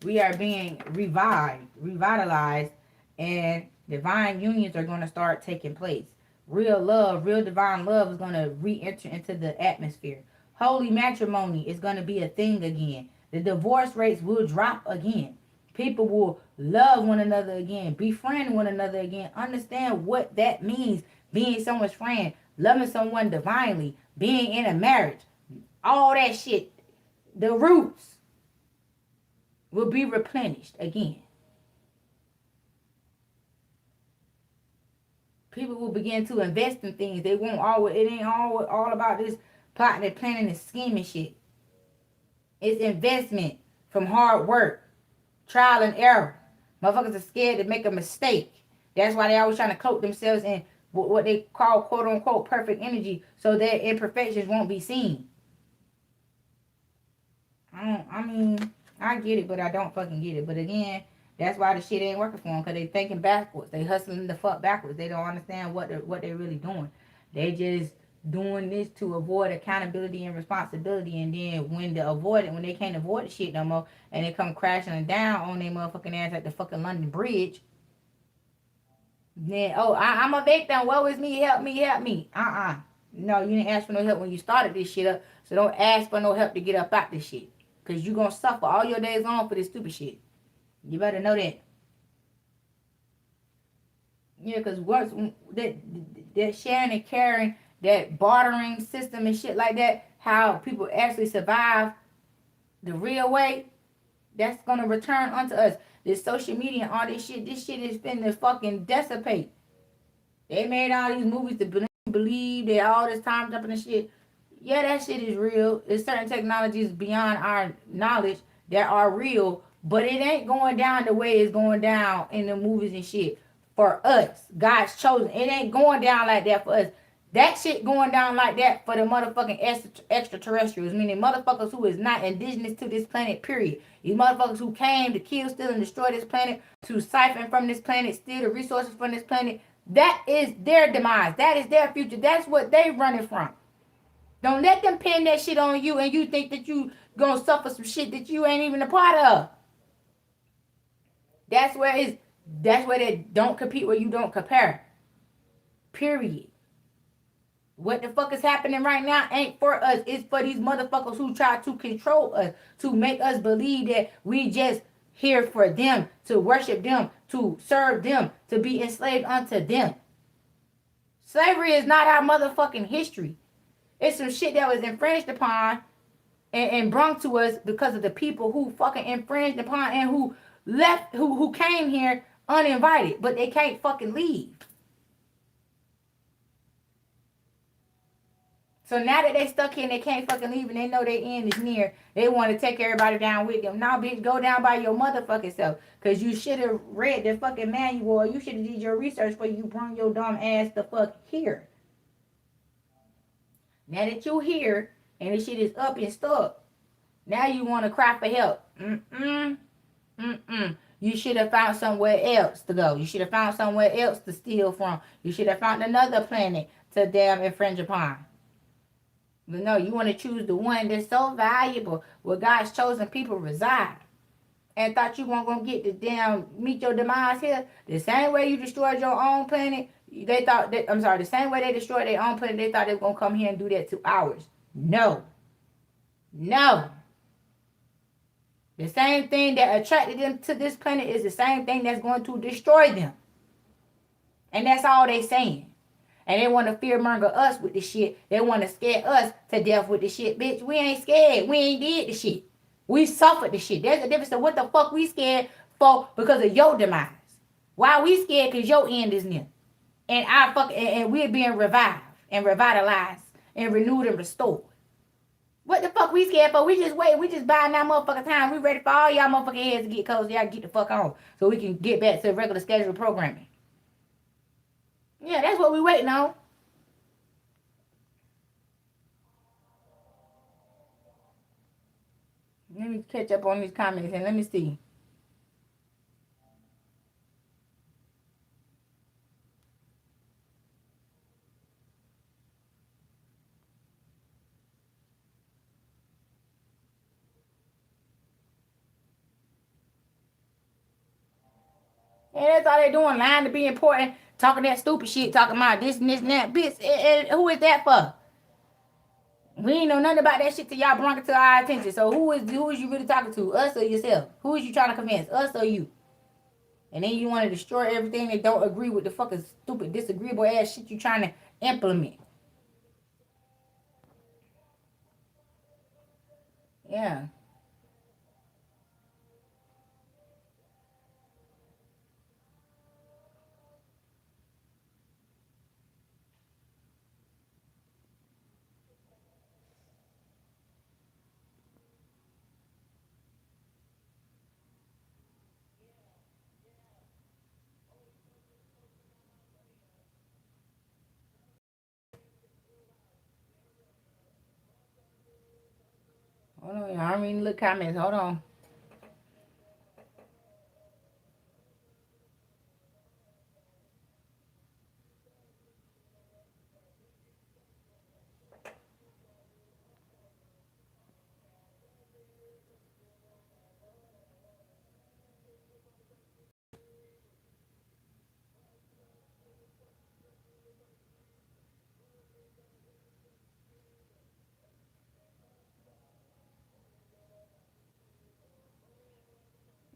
we are being revitalized, and divine unions are going to start taking place. Real love, real divine love is going to re-enter into the atmosphere. Holy matrimony is going to be a thing again. The divorce rates will drop again. People will love one another again, befriend one another again, understand what that means, being someone's friend, loving someone divinely, being in a marriage, all that shit. The roots will be replenished again. People will begin to invest in things. They won't always, it ain't all about this plotting and planning and scheming shit. It's investment from hard work, trial and error. Motherfuckers are scared to make a mistake. That's why they always trying to cloak themselves in what they call quote unquote perfect energy so their imperfections won't be seen. I get it, but I don't fucking get it. But again, that's why the shit ain't working for them, because they thinking backwards. They hustling the fuck backwards. They don't understand what they're really doing. They just doing this to avoid accountability and responsibility. And then when they can't avoid the shit no more, and they come crashing down on their motherfucking ass at the fucking London Bridge, then, I'm a victim. Woe is me. Help me. Help me. No, you didn't ask for no help when you started this shit up. So don't ask for no help to get up out this shit. Because you're going to suffer all your days long for this stupid shit. You better know that. Yeah, because what's that sharing and caring, that bartering system and shit like that, how people actually survive the real way, that's going to return onto us. This social media and all this shit is finna fucking dissipate. They made all these movies to believe that all this time jumping and shit. Yeah, that shit is real. There's certain technologies beyond our knowledge that are real, but it ain't going down the way it's going down in the movies and shit. For us, God's chosen. It ain't going down like that for us. That shit going down like that for the motherfucking extraterrestrials, meaning motherfuckers who is not indigenous to this planet, period. These motherfuckers who came to kill, steal, and destroy this planet, to siphon from this planet, steal the resources from this planet. That is their demise. That is their future. That's what they running from. Don't let them pin that shit on you and you think that you gonna suffer some shit that you ain't even a part of. That's where they don't compete where you don't compare. Period. What the fuck is happening right now ain't for us. It's for these motherfuckers who try to control us, to make us believe that we just here for them, to worship them, to serve them, to be enslaved unto them. Slavery is not our motherfucking history. It's some shit that was infringed upon and brought to us because of the people who fucking infringed upon and who left, who came here uninvited, but they can't fucking leave. So now that they stuck here and they can't fucking leave and they know their end is near, they want to take everybody down with them. Now, bitch, go down by your motherfucking self. Because you should have read the fucking manual. You should have did your research before you bring your dumb ass the fuck here. Now that you here and this shit is up and stuck, now you want to cry for help. You should have found somewhere else to go. You should have found somewhere else to steal from. You should have found another planet to damn infringe upon. But no, you want to choose the one that's so valuable where God's chosen people reside. And thought you weren't going to get to damn meet your demise here. The same way you destroyed your own planet, the same way they destroyed their own planet, they thought they were going to come here and do that to ours. No. The same thing that attracted them to this planet is the same thing that's going to destroy them. And that's all they saying. And they want to fearmonger us with this shit. They want to scare us to death with this shit. Bitch, we ain't scared. We ain't did the shit. We suffered the shit. There's a difference of what the fuck we scared for because of your demise. Why we scared? Because your end is near. And we're being revived and revitalized and renewed and restored. What the fuck we scared for? We just wait. We just buying that motherfucking time. We ready for all y'all motherfucking heads to get cozy. Y'all get the fuck on so we can get back to regular scheduled programming. Yeah, that's what we waiting on. Let me catch up on these comments and let me see. And that's all they doing, lying to be important, talking that stupid shit, talking about this and this and that. Bitch, and who is that for? We ain't know nothing about that shit till y'all brought it to our attention. So who is you really talking to? Us or yourself? Who is you trying to convince? Us or you? And then you want to destroy everything that don't agree with the fucking stupid, disagreeable ass shit you trying to implement. Yeah. Hold on, I'm reading the comments. Hold on.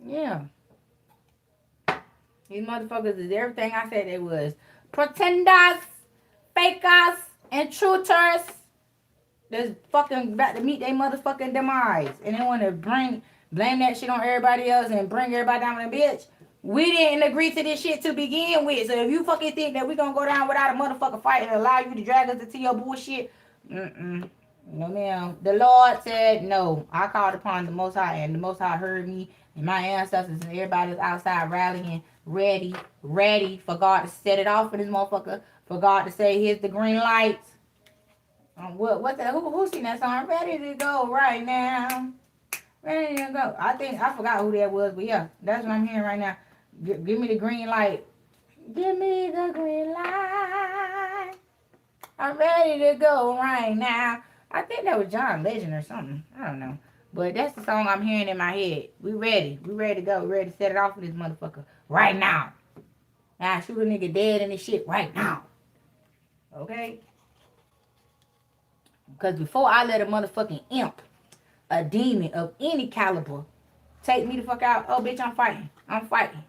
Yeah. These motherfuckers is everything I said they was. Pretenders, fakers, and truthers. That's fucking about to meet their motherfucking demise. And they want to blame that shit on everybody else and bring everybody down with a bitch. We didn't agree to this shit to begin with. So if you fucking think that we gonna go down without a motherfucking fight and allow you to drag us into your bullshit, no ma'am. The Lord said no. I called upon the Most High, and the Most High heard me, and my ancestors and everybody was outside rallying, ready for God to set it off for this motherfucker, for God to say, here's the green lights. Who seen that song? Ready to go right now. Ready to go. I forgot who that was, but yeah, that's what I'm hearing right now. Give me the green light. Give me the green light. I'm ready to go right now. I think that was John Legend or something. I don't know. But that's the song I'm hearing in my head. We ready. We ready to go. We ready to set it off for this motherfucker right now. Now shoot a nigga dead in this shit right now. Okay? Because before I let a motherfucking imp, a demon of any caliber, take me the fuck out, oh, bitch, I'm fighting. I'm fighting.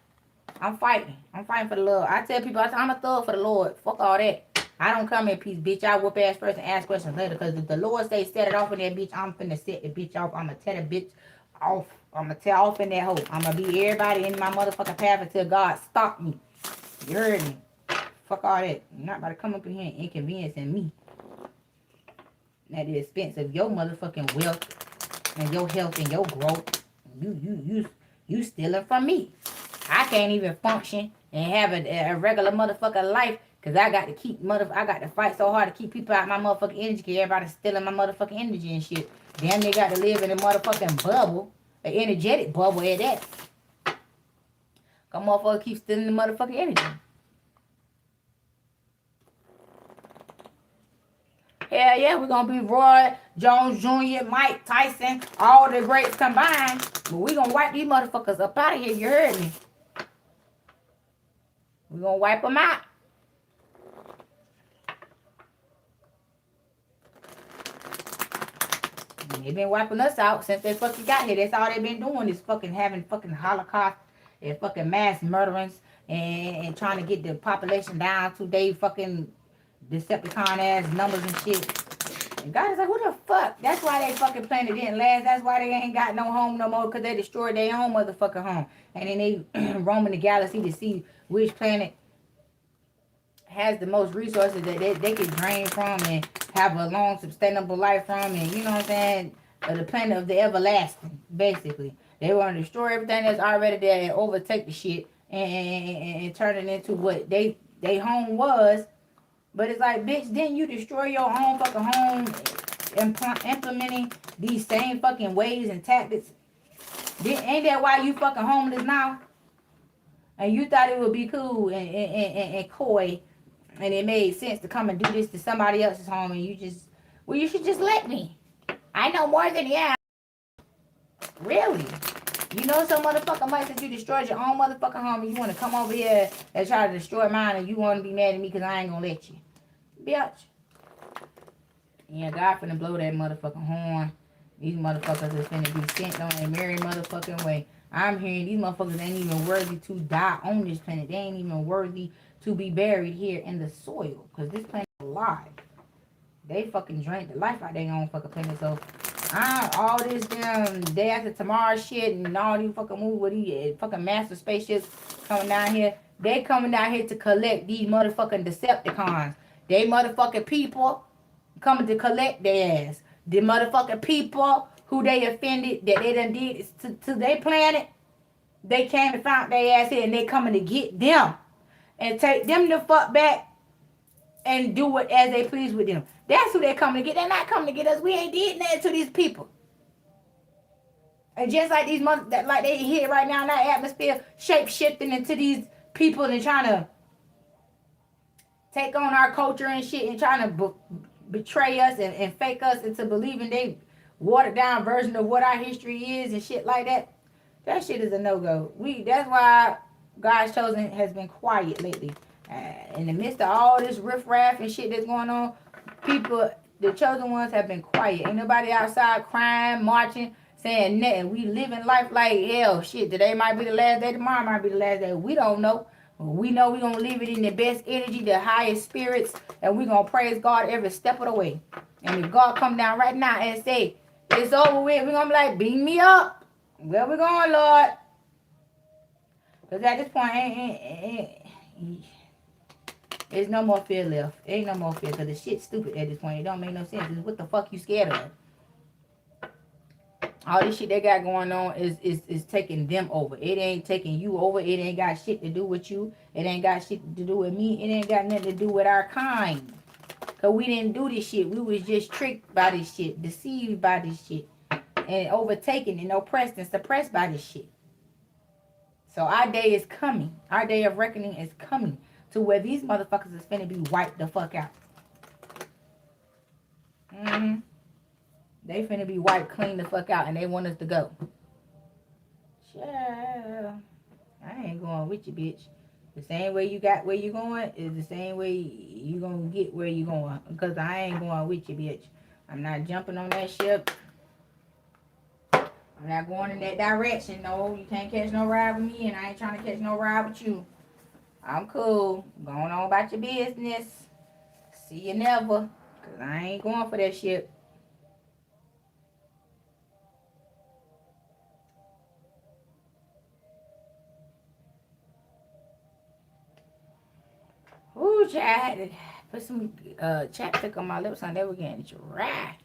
I'm fighting. I'm fighting for the Lord. I tell people, I'm a thug for the Lord. Fuck all that. I don't come in peace, bitch. I whoop ass first and ask questions later. Because if the Lord say set it off in that bitch, I'm finna set the bitch off. I'm going to tell the bitch off. I'm going to tell off in that hole. I'm going to be everybody in my motherfucking path until God stop me. You heard me? Fuck all that. You're not about to come up in here and inconveniencing me at the expense of your motherfucking wealth and your health and your growth. You stealing from me. I can't even function and have a regular motherfucking life because I got to fight so hard to keep people out my motherfucking energy because everybody's stealing my motherfucking energy and shit. Damn, they got to live in a motherfucking bubble, an energetic bubble at that. Come motherfucker keep stealing the motherfucking energy. Hell yeah, we're going to be Roy Jones Jr., Mike Tyson, all the greats combined. But we going to wipe these motherfuckers up out of here. You heard me. We're going to wipe them out. And they been wiping us out since they fucking got here. That's all they been doing is fucking having fucking Holocaust and fucking mass murderings and trying to get the population down to they fucking Decepticon ass numbers and shit. And God is like, who the fuck? That's why they fucking planet didn't last. That's why they ain't got no home no more, because they destroyed their own motherfucking home. And then they roaming the galaxy to see which planet has the most resources that they can drain from and have a long, sustainable life from. And you know what I'm saying? The planet of the everlasting, basically. They want to destroy everything that's already there and overtake the shit and turn it into what they home was. But it's like, bitch, didn't you destroy your own fucking home implementing these same fucking ways and tactics? Ain't that why you fucking homeless now? And you thought it would be cool and coy, and it made sense to come and do this to somebody else's home, and you should just let me. I know more than you. Really? You know some motherfucker might that you destroyed your own motherfucking home and you want to come over here and try to destroy mine and you want to be mad at me because I ain't going to let you. Bitch. Yeah, God finna blow that motherfucking horn. These motherfuckers is finna be sent on a merry motherfucking way. I'm hearing these motherfuckers ain't even worthy to die on this planet. They ain't even worthy to be buried here in the soil. Because this planet is alive. They fucking drank the life out their own fucking planet. So, all this damn day after tomorrow shit and all these fucking movies with these fucking master spaceships coming down here. They coming down here to collect these motherfucking Decepticons. They motherfucking people coming to collect their ass. The motherfucking people who they offended that they done did to their planet, they came and found their ass here and they coming to get them and take them the fuck back and do it as they please with them. That's who they coming to get. They're not coming to get us. We ain't did nothing to these people. And just like these that like they here right now in that atmosphere, shape shifting into these people and trying to take on our culture and shit and trying to betray us and fake us into believing they watered down version of what our history is and shit like that. That shit is a no-go. That's why God's chosen has been quiet lately. In the midst of all this riffraff and shit that's going on, people, the chosen ones have been quiet. Ain't nobody outside crying, marching, saying nothing. We living life like hell. Shit, today might be the last day, tomorrow might be the last day. We don't know. We know we're going to live it in the best energy, the highest spirits, and we're going to praise God every step of the way. And if God come down right now and say, it's over with, we're going to be like, beam me up. Where we going, Lord? Because at this point, there's no more fear left. Ain't no more fear because the shit's stupid at this point. It don't make no sense. What the fuck you scared of? All this shit they got going on is taking them over. It ain't taking you over. It ain't got shit to do with you. It ain't got shit to do with me. It ain't got nothing to do with our kind. Because we didn't do this shit. We was just tricked by this shit. Deceived by this shit. And overtaken and oppressed and suppressed by this shit. So our day is coming. Our day of reckoning is coming. To where these motherfuckers is finna be wiped the fuck out. They finna be wiped clean the fuck out and they want us to go. Child, I ain't going with you, bitch. The same way you got where you going is the same way you gonna get where you going. Because I ain't going with you, bitch. I'm not jumping on that ship. I'm not going in that direction. No, you can't catch no ride with me and I ain't trying to catch no ride with you. I'm cool. Going on about your business. See you never. Because I ain't going for that shit. Ooh, child, I had to put some chapstick on my lips and they were getting dry.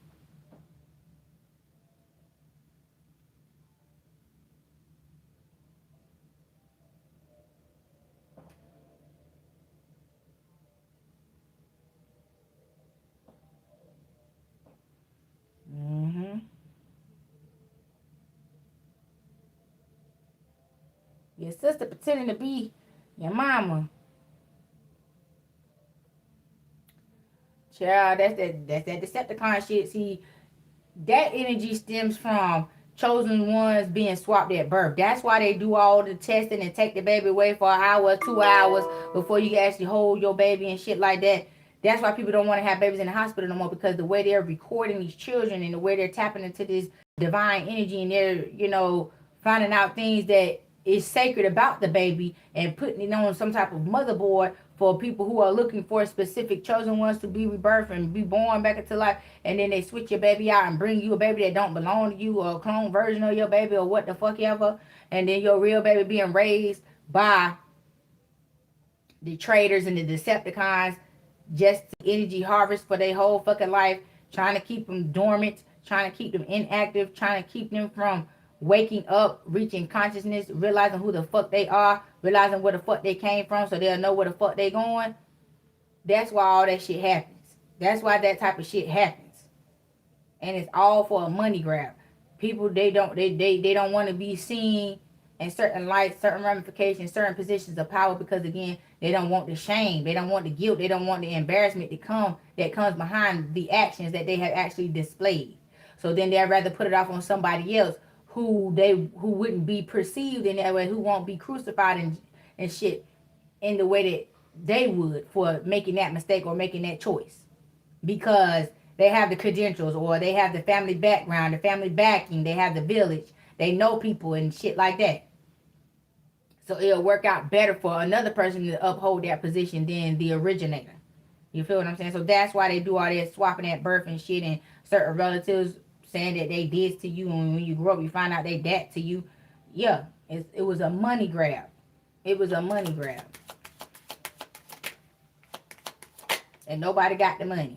Your sister pretending to be your mama. Child, that's that Decepticon shit. See, that energy stems from chosen ones being swapped at birth. That's why they do all the testing and take the baby away for an hour, 2 hours before you can actually hold your baby and shit like that. That's why people don't want to have babies in the hospital no more, because the way they're recording these children and the way they're tapping into this divine energy and they're, finding out things that is sacred about the baby and putting it on some type of motherboard for people who are looking for specific chosen ones to be rebirthed and be born back into life, and then they switch your baby out and bring you a baby that don't belong to you or a clone version of your baby or what the fuck ever, and then your real baby being raised by the traders and the Decepticons, just energy harvest for their whole fucking life, trying to keep them dormant, trying to keep them inactive, trying to keep them from waking up, reaching consciousness, realizing who the fuck they are, realizing where the fuck they came from so they'll know where the fuck they going. That's why all that shit happens. That's why that type of shit happens. And it's all for a money grab. People, they don't want to be seen in certain lights, certain ramifications, certain positions of power, because again, they don't want the shame, they don't want the guilt, they don't want the embarrassment that comes behind the actions that they have actually displayed. So then they'd rather put it off on somebody else who wouldn't be perceived in that way, who won't be crucified and shit in the way that they would for making that mistake or making that choice, because they have the credentials or they have the family background, the family backing, they have the village, they know people and shit like that. So it'll work out better for another person to uphold that position than the originator. You feel what I'm saying? So that's why they do all that swapping at birth and shit, and certain relatives saying that they did to you, and when you grow up you find out they that to you. Yeah, it was a money grab. It was a money grab. And nobody got the money.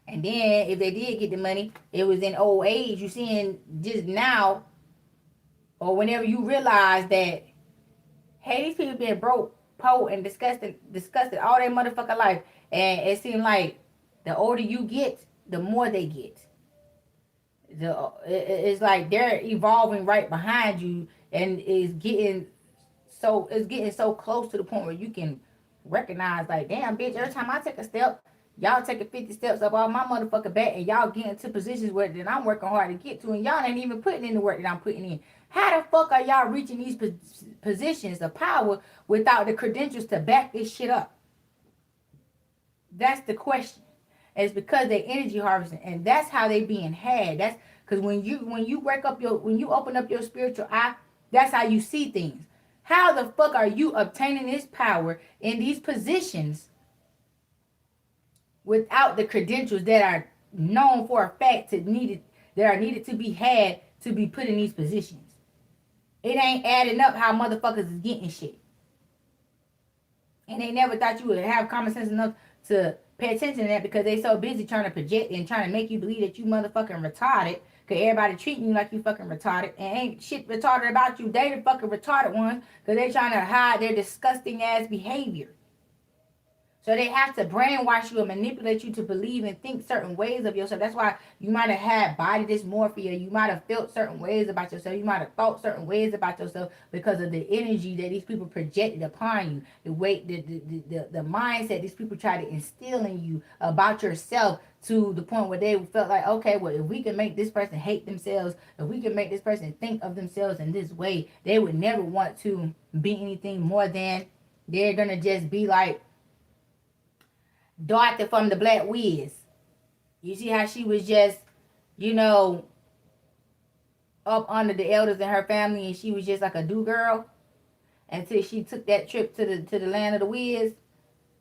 And then if they did get the money, it was in old age. You seeing just now, or whenever you realize that, hey, these people been broke, poor, and disgusted all their motherfucking life. And it seems like the older you get, the more they get. It's like they're evolving right behind you, and it's getting so close to the point where you can recognize, like, damn, bitch, every time I take a step, y'all taking 50 steps up off my motherfucking back, and y'all getting to positions where that I'm working hard to get to, and y'all ain't even putting in the work that I'm putting in. How the fuck are y'all reaching these positions of power without the credentials to back this shit up? That's the question. And it's because they energy harvesting, and that's how they being had. That's because when you open up your spiritual eye, that's how you see things. How the fuck are you obtaining this power in these positions without the credentials that are known for a fact that are needed to be had to be put in these positions? It ain't adding up how motherfuckers is getting shit. And they never thought you would have common sense enough to pay attention to that, because they so busy trying to project and trying to make you believe that you motherfucking retarded, because everybody treating you like you fucking retarded, and ain't shit retarded about you. They the fucking retarded ones, because they trying to hide their disgusting ass behavior. So they have to brainwash you and manipulate you to believe and think certain ways of yourself. That's why you might have had body dysmorphia. You might have felt certain ways about yourself. You might have thought certain ways about yourself because of the energy that these people projected upon you. The way, the mindset these people try to instill in you about yourself, to the point where they felt like, okay, well, if we can make this person hate themselves, if we can make this person think of themselves in this way, they would never want to be anything more than, they're going to just be like Dorothy from the Black Wiz. You see how she was just, up under the elders in her family, and she was just like a do-girl until she took that trip to the land of the Wiz,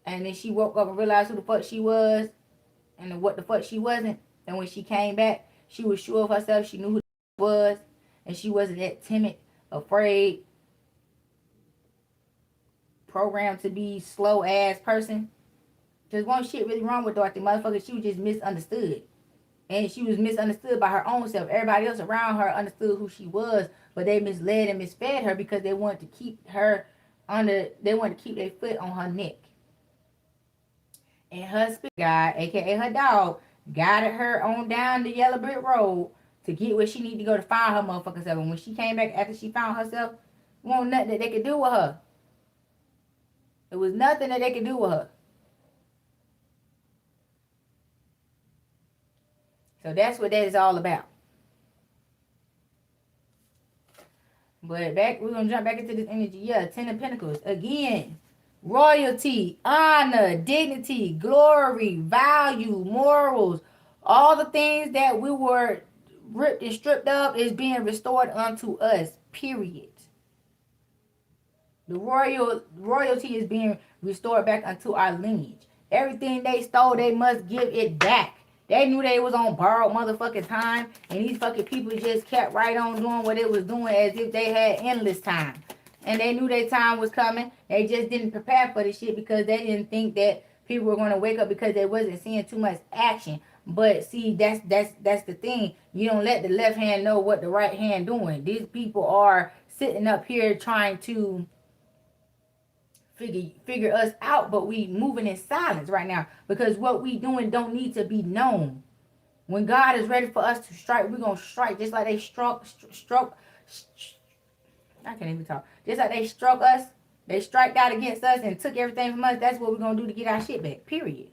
and then she woke up and realized who the fuck she was and what the fuck she wasn't. And when she came back, she was sure of herself. She knew who she was, and she wasn't that timid, afraid, programmed to be slow ass person. Because one shit really wrong with Dorothy, motherfucker. She was just misunderstood. And she was misunderstood by her own self. Everybody else around her understood who she was, but they misled and misfed her because they wanted to keep her they wanted to keep their foot on her neck. And her spirit guide, aka her dog, guided her on down the yellow brick road to get where she needed to go to find her motherfucking self. And when she came back after she found herself, there wasn't nothing that they could do with her. There was nothing that they could do with her. So that's what that is all about. But we're going to jump back into this energy. Yeah, Ten of Pentacles. Again, royalty, honor, dignity, glory, value, morals. All the things that we were ripped and stripped of is being restored unto us. Period. The royalty is being restored back unto our lineage. Everything they stole, they must give it back. They knew they was on borrowed motherfucking time, and these fucking people just kept right on doing what it was doing as if they had endless time. And they knew their time was coming. They just didn't prepare for the shit because they didn't think that people were going to wake up because they wasn't seeing too much action. But see, that's the thing. You don't let the left hand know what the right hand doing. These people are sitting up here trying to figure us out, but we moving in silence right now because what we doing don't need to be known. When God is ready for us to strike, we're gonna strike just like they struck I can't even talk. Just like they struck us, they striked out against us and took everything from us. That's what we're gonna do to get our shit back. Period.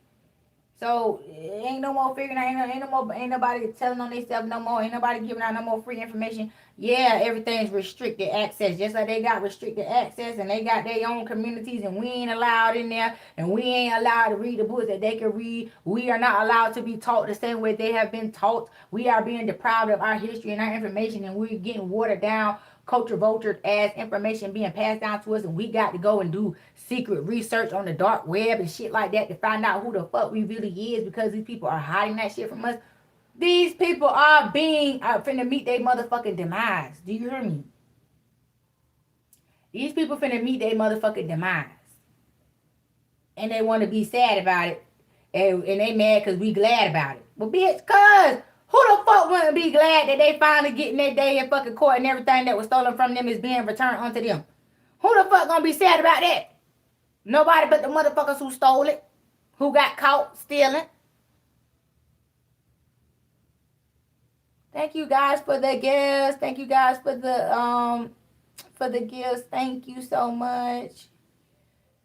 So ain't no more figuring out, ain't nobody telling on themselves no more, ain't nobody giving out no more free information. Yeah, everything's restricted access, just like they got restricted access and they got their own communities and we ain't allowed in there and we ain't allowed to read the books that they can read. We are not allowed to be taught the same way they have been taught. We are being deprived of our history and our information and we're getting watered down, culture vultured as information being passed down to us, and we got to go and do secret research on the dark web and shit like that to find out who the fuck we really is, because these people are hiding that shit from us. These people are finna meet their motherfucking demise. Do you hear me? These people finna meet their motherfucking demise. And they want to be sad about it. And they mad because we glad about it. Well, bitch, cuz who the fuck wouldn't be glad that they finally getting their day in fucking court and everything that was stolen from them is being returned onto them? Who the fuck gonna be sad about that? Nobody but the motherfuckers who stole it, who got caught stealing. Thank you guys for the gifts. Thank you guys for the gifts. Thank you so much.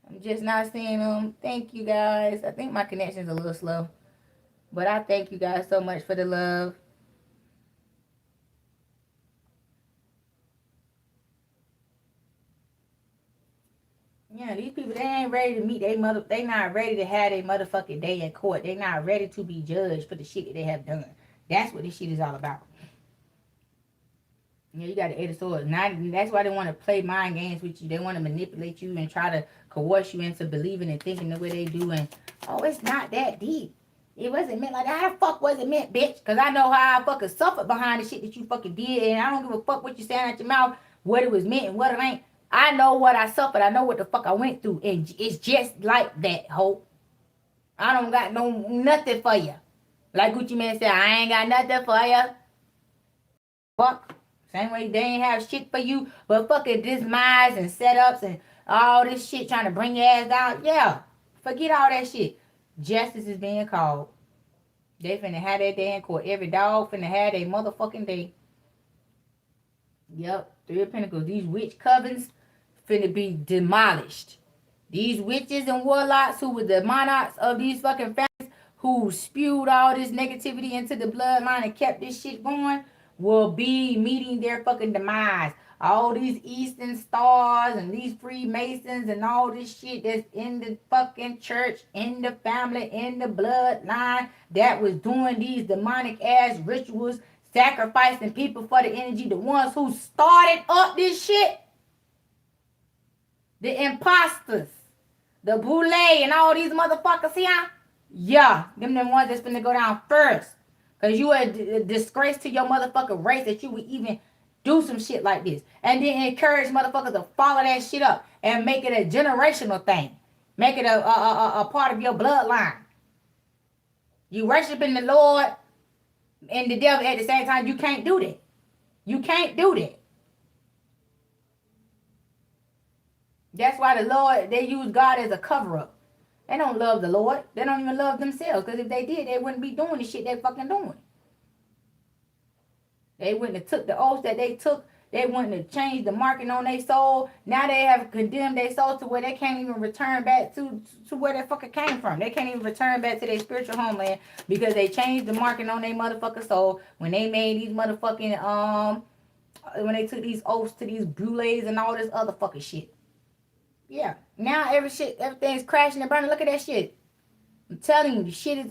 I'm just not seeing them. Thank you guys. I think my connection's a little slow, but I thank you guys so much for the love. Yeah, these people, they ain't ready to meet they not ready to have their motherfucking day in court. They not ready to be judged for the shit that they have done. That's what this shit is all about. Yeah, you got the 8 of Swords. Now, that's why they want to play mind games with you. They want to manipulate you and try to coerce you into believing and thinking the way they do. And, oh, it's not that deep. It wasn't meant like that. How the fuck was it meant, bitch? Because I know how I fucking suffered behind the shit that you fucking did. And I don't give a fuck what you saying out your mouth, what it was meant and what it ain't. I know what I suffered. I know what the fuck I went through. And it's just like that, ho. I don't got nothing for you. Like Gucci Man said, I ain't got nothing for you. Fuck. Same way they ain't have shit for you, but fucking dismise and setups and all this shit trying to bring your ass down. Yeah. Forget all that shit. Justice is being called. They finna have their day in court. Every dog finna have their motherfucking day. Yep. 3 of Pentacles. These witch covens finna be demolished. These witches and warlocks who were the monarchs of these fucking families, who spewed all this negativity into the bloodline and kept this shit going, will be meeting their fucking demise. All these Eastern Stars and these Freemasons and all this shit that's in the fucking church, in the family, in the bloodline, that was doing these demonic ass rituals, sacrificing people for the energy, the ones who started up this shit, the imposters, the boule and all these motherfuckers here, yeah, them ones that's finna go down first. Because you are a disgrace to your motherfucking race that you would even do some shit like this. And then encourage motherfuckers to follow that shit up and make it a generational thing. Make it a part of your bloodline. You worshiping the Lord and the devil at the same time. You can't do that. You can't do that. That's why the Lord, they use God as a cover-up. They don't love the Lord. They don't even love themselves. Because if they did, they wouldn't be doing the shit they fucking doing. They wouldn't have took the oaths that they took. They wouldn't have changed the marking on their soul. Now they have condemned their soul to where they can't even return back to where they fucking came from. They can't even return back to their spiritual homeland because they changed the marking on their motherfucking soul when they made these motherfucking, when they took these oaths to these brules and all this other fucking shit. Yeah. Now everything's crashing and burning. Look at that shit. I'm telling you, the shit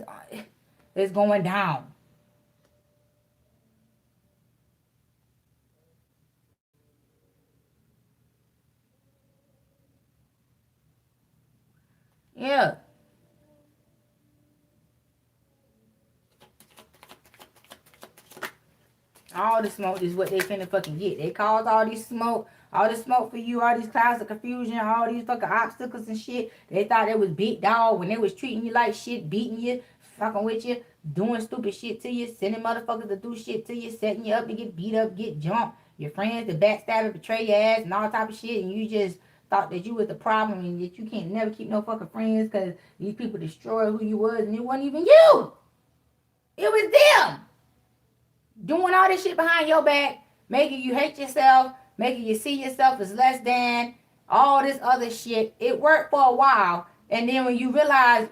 is going down. Yeah. All the smoke is what they finna fucking get. They caused all this smoke for you, all these clouds of confusion, all these fucking obstacles and shit. They thought they was big dog when they was treating you like shit, beating you, fucking with you, doing stupid shit to you, sending motherfuckers to do shit to you, setting you up to get beat up, get jumped. Your friends to backstab and betray your ass and all type of shit, and you just thought that you was the problem and that you can't never keep no fucking friends because these people destroyed who you was and it wasn't even you. It was them. Doing all this shit behind your back, making you hate yourself, making you see yourself as less than, all this other shit. It worked for a while. And then when you realize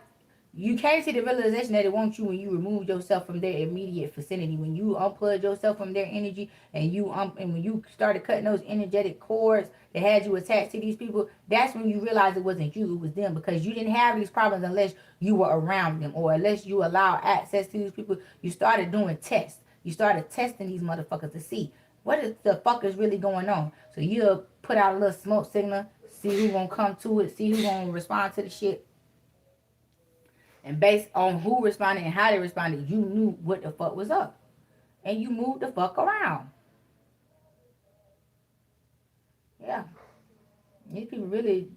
You came to the realization that it wants you when you remove yourself from their immediate vicinity, when you unplug yourself from their energy, and and when you started cutting those energetic cords that had you attached to these people. That's when you realized it wasn't you, it was them, because you didn't have these problems unless you were around them, or unless you allow access to these people. You started doing tests. You started testing these motherfuckers to see what is the fuck is really going on. So you'll put out a little smoke signal, see who gonna come to it, see who gonna respond to the shit. And based on who responded and how they responded, you knew what the fuck was up. And you moved the fuck around. Yeah. These people really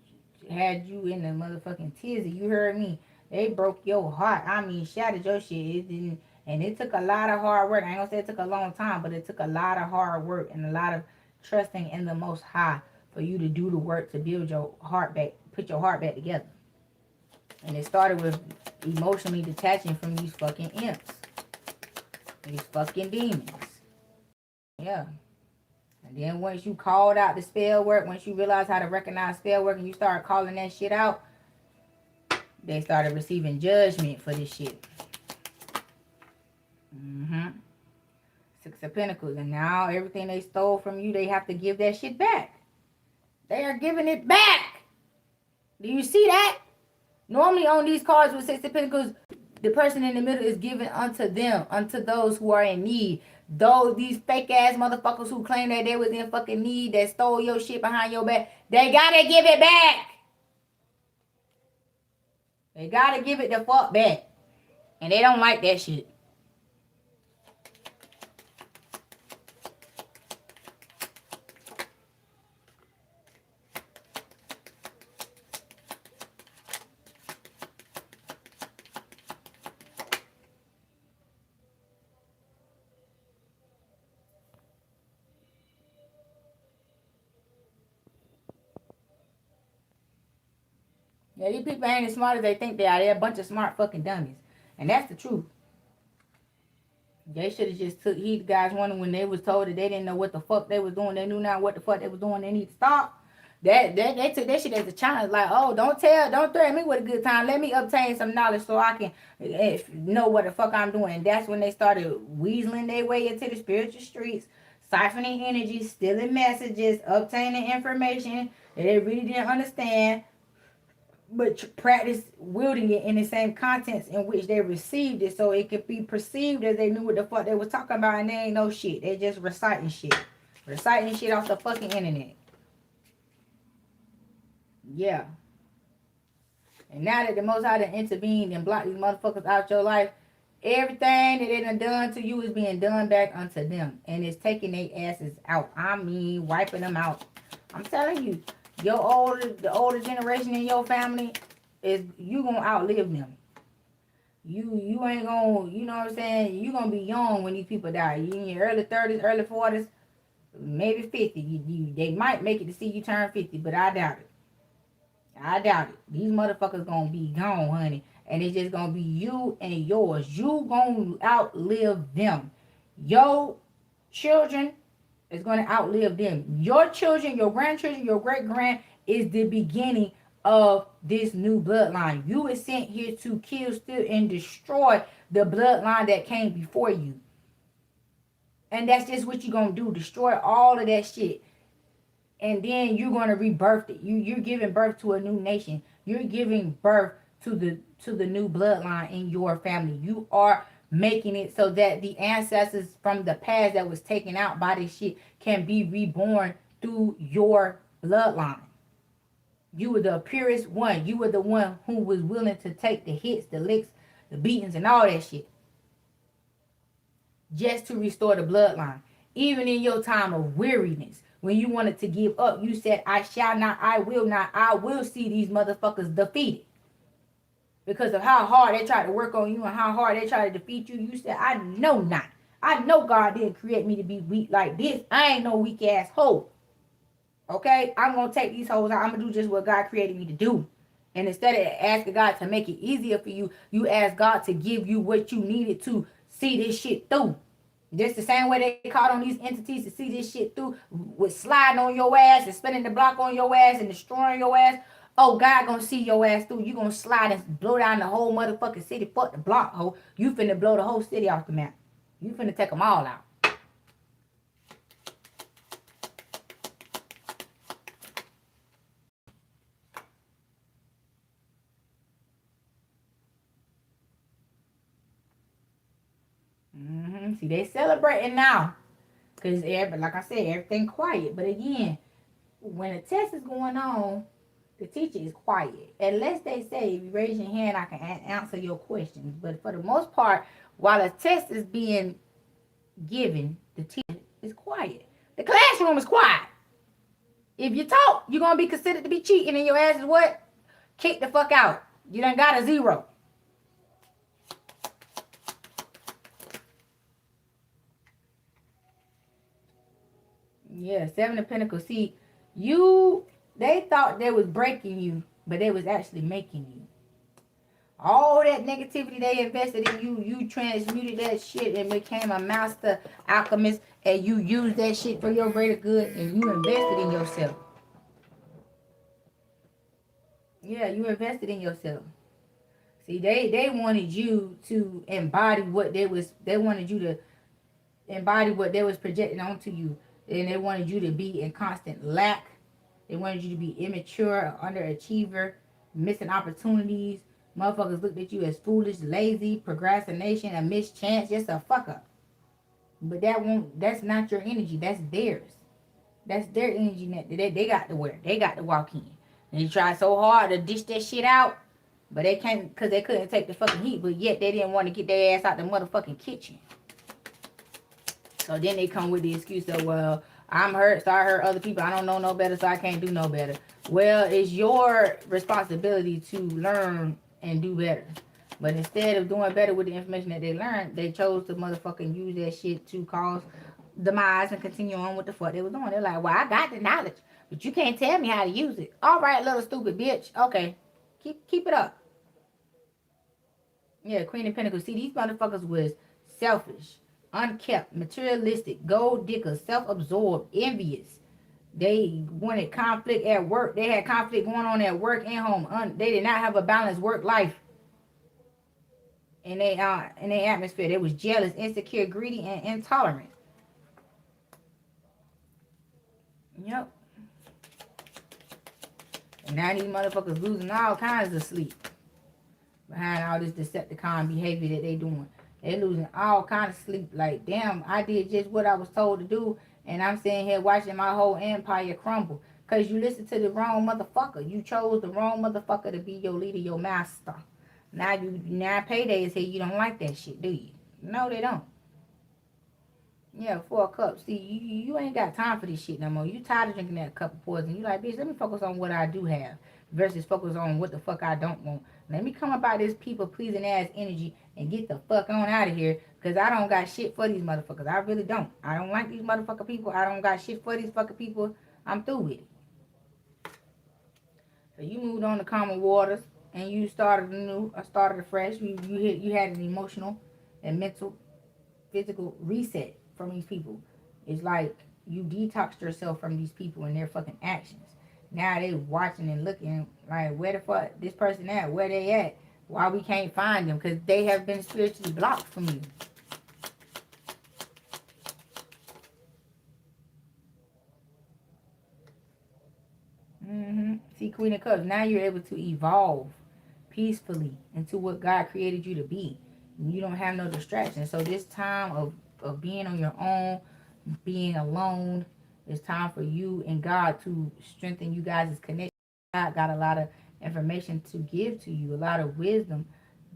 had you in the motherfucking tizzy. You heard me. They broke your heart. I mean, shattered your shit. It didn't, and it took a lot of hard work. I ain't gonna say it took a long time, but it took a lot of hard work and a lot of trusting in the Most High for you to do the work to build your heart back, put your heart back together. And it started with emotionally detaching from these fucking imps. These fucking demons. Yeah. And then once you called out the spell work, once you realized how to recognize spell work and you started calling that shit out, they started receiving judgment for this shit. Six of Pentacles. And now everything they stole from you, they have to give that shit back. They are giving it back. Do you see that? Normally on these cards with Six of Pentacles, the person in the middle is given unto them, unto those who are in need. Those, these fake ass motherfuckers who claim that they was in fucking need, that stole your shit behind your back, they gotta give it back. They gotta give it the fuck back. And they don't like that shit. Yeah, these people ain't as smart as they think they are. They're a bunch of smart fucking dummies. And that's the truth. They should have just took heed. Guys wondering when they was told that they didn't know what the fuck they was doing. They knew not what the fuck they was doing. They need to stop. They took that shit as a challenge. Like, oh, don't threaten me with a good time. Let me obtain some knowledge so I can know what the fuck I'm doing. And that's when they started weaseling their way into the spiritual streets, siphoning energy, stealing messages, obtaining information that they really didn't understand, but practice wielding it in the same contents in which they received it, so it could be perceived as they knew what the fuck they was talking about, and they ain't no shit. They just reciting shit off the fucking internet. Yeah. And now that the Most High done intervened and blocked these motherfuckers out your life, everything that they done to you is being done back unto them, and it's taking their asses out. I mean, wiping them out. I'm telling you. The older generation in your family, is you gonna outlive them. You ain't gonna, you know what I'm saying? You gonna be young when these people die. You in your early 30s, early 40s, maybe 50. They might make it to see you turn 50, but I doubt it. I doubt it. These motherfuckers gonna be gone, honey. And it's just gonna be you and yours. You gonna outlive them. Your children is going to outlive them. Your children, your grandchildren, your great-grand is the beginning of this new bloodline. You were sent here to kill, steal, and destroy the bloodline that came before you. And that's just what you're going to do. Destroy all of that shit. And then you're going to rebirth it. You're giving birth to a new nation. You're giving birth to the new bloodline in your family. You are making it so that the ancestors from the past that was taken out by this shit can be reborn through your bloodline. You were the purest one. You were the one who was willing to take the hits, the licks, the beatings, and all that shit just to restore the bloodline. Even in your time of weariness, when you wanted to give up, you said, I shall not, I will not, I will see these motherfuckers defeated. Because of how hard they tried to work on you and how hard they tried to defeat you, you said, I know not. I know God didn't create me to be weak like this. I ain't no weak ass hoe. Okay? I'm going to take these hoes out. I'm going to do just what God created me to do. And instead of asking God to make it easier for you, you ask God to give you what you needed to see this shit through. Just the same way they called on these entities to see this shit through, with sliding on your ass and spinning the block on your ass and destroying your ass. Oh, God gonna see your ass through. You gonna slide and blow down the whole motherfucking city. Fuck the block, ho. You finna blow the whole city off the map. You finna take them all out. See, they celebrating now. Because, like I said, everything quiet. But again, when a test is going on, the teacher is quiet. Unless they say, if you raise your hand, I can answer your questions. But for the most part, while a test is being given, the teacher is quiet. The classroom is quiet. If you talk, you're going to be considered to be cheating, and your ass is what? Kick the fuck out. You done got a 0. Yeah, 7 of Pentacles. See, they thought they was breaking you, but they was actually making you. All that negativity they invested in you transmuted that shit and became a master alchemist, and you used that shit for your greater good, and you invested in yourself. Yeah, you invested in yourself. See, they wanted you to embody what they wanted you to embody what they was projecting onto you. And they wanted you to be in constant lack. They wanted you to be immature, underachiever, missing opportunities. Motherfuckers looked at you as foolish, lazy, procrastination, a mischance, just a fuck up. But that's not your energy. That's theirs. That's their energy that they got to wear. They got to walk in. And you try so hard to dish that shit out, but they can't because they couldn't take the fucking heat. But yet they didn't want to get their ass out the motherfucking kitchen. So then they come with the excuse of, well, I'm hurt, so I hurt other people. I don't know no better, so I can't do no better. Well, it's your responsibility to learn and do better. But instead of doing better with the information that they learned, they chose to motherfucking use that shit to cause demise and continue on with the fuck they was doing. They're like, well, I got the knowledge, but you can't tell me how to use it. All right, little stupid bitch. Okay, keep it up. Yeah, Queen of Pentacles. See, these motherfuckers was selfish, unkept, materialistic, gold diggers, self-absorbed, envious. They wanted conflict at work. They had conflict going on at work and home. They did not have a balanced work life in their atmosphere. They was jealous, insecure, greedy, and intolerant. Yep. And now these motherfuckers losing all kinds of sleep behind all this Decepticon behavior that they doing. They losing all kinds of sleep. Like, damn, I did just what I was told to do, and I'm sitting here watching my whole empire crumble. Because you listened to the wrong motherfucker. You chose the wrong motherfucker to be your leader, your master. Now payday is here. You don't like that shit, do you? No, they don't. Yeah, 4 cups. See, you ain't got time for this shit no more. You tired of drinking that cup of poison. You like, bitch, let me focus on what I do have versus focus on what the fuck I don't want. Let me come about this people-pleasing ass energy and get the fuck on out of here, because I don't got shit for these motherfuckers. I really don't. I don't like these motherfucker people. I don't got shit for these fucking people. I'm through with it. So you moved on to calmer waters, and you started afresh. You had an emotional and mental, physical reset from these people. It's like you detoxed yourself from these people and their fucking actions. Now they watching and looking like, where the fuck this person at? Where they at? Why we can't find them? Because they have been spiritually blocked from you. See, Queen of Cups, now you're able to evolve peacefully into what God created you to be. You don't have no distractions. So this time of being on your own, being alone, it's time for you and God to strengthen you guys' connection. God got a lot of information to give to you, a lot of wisdom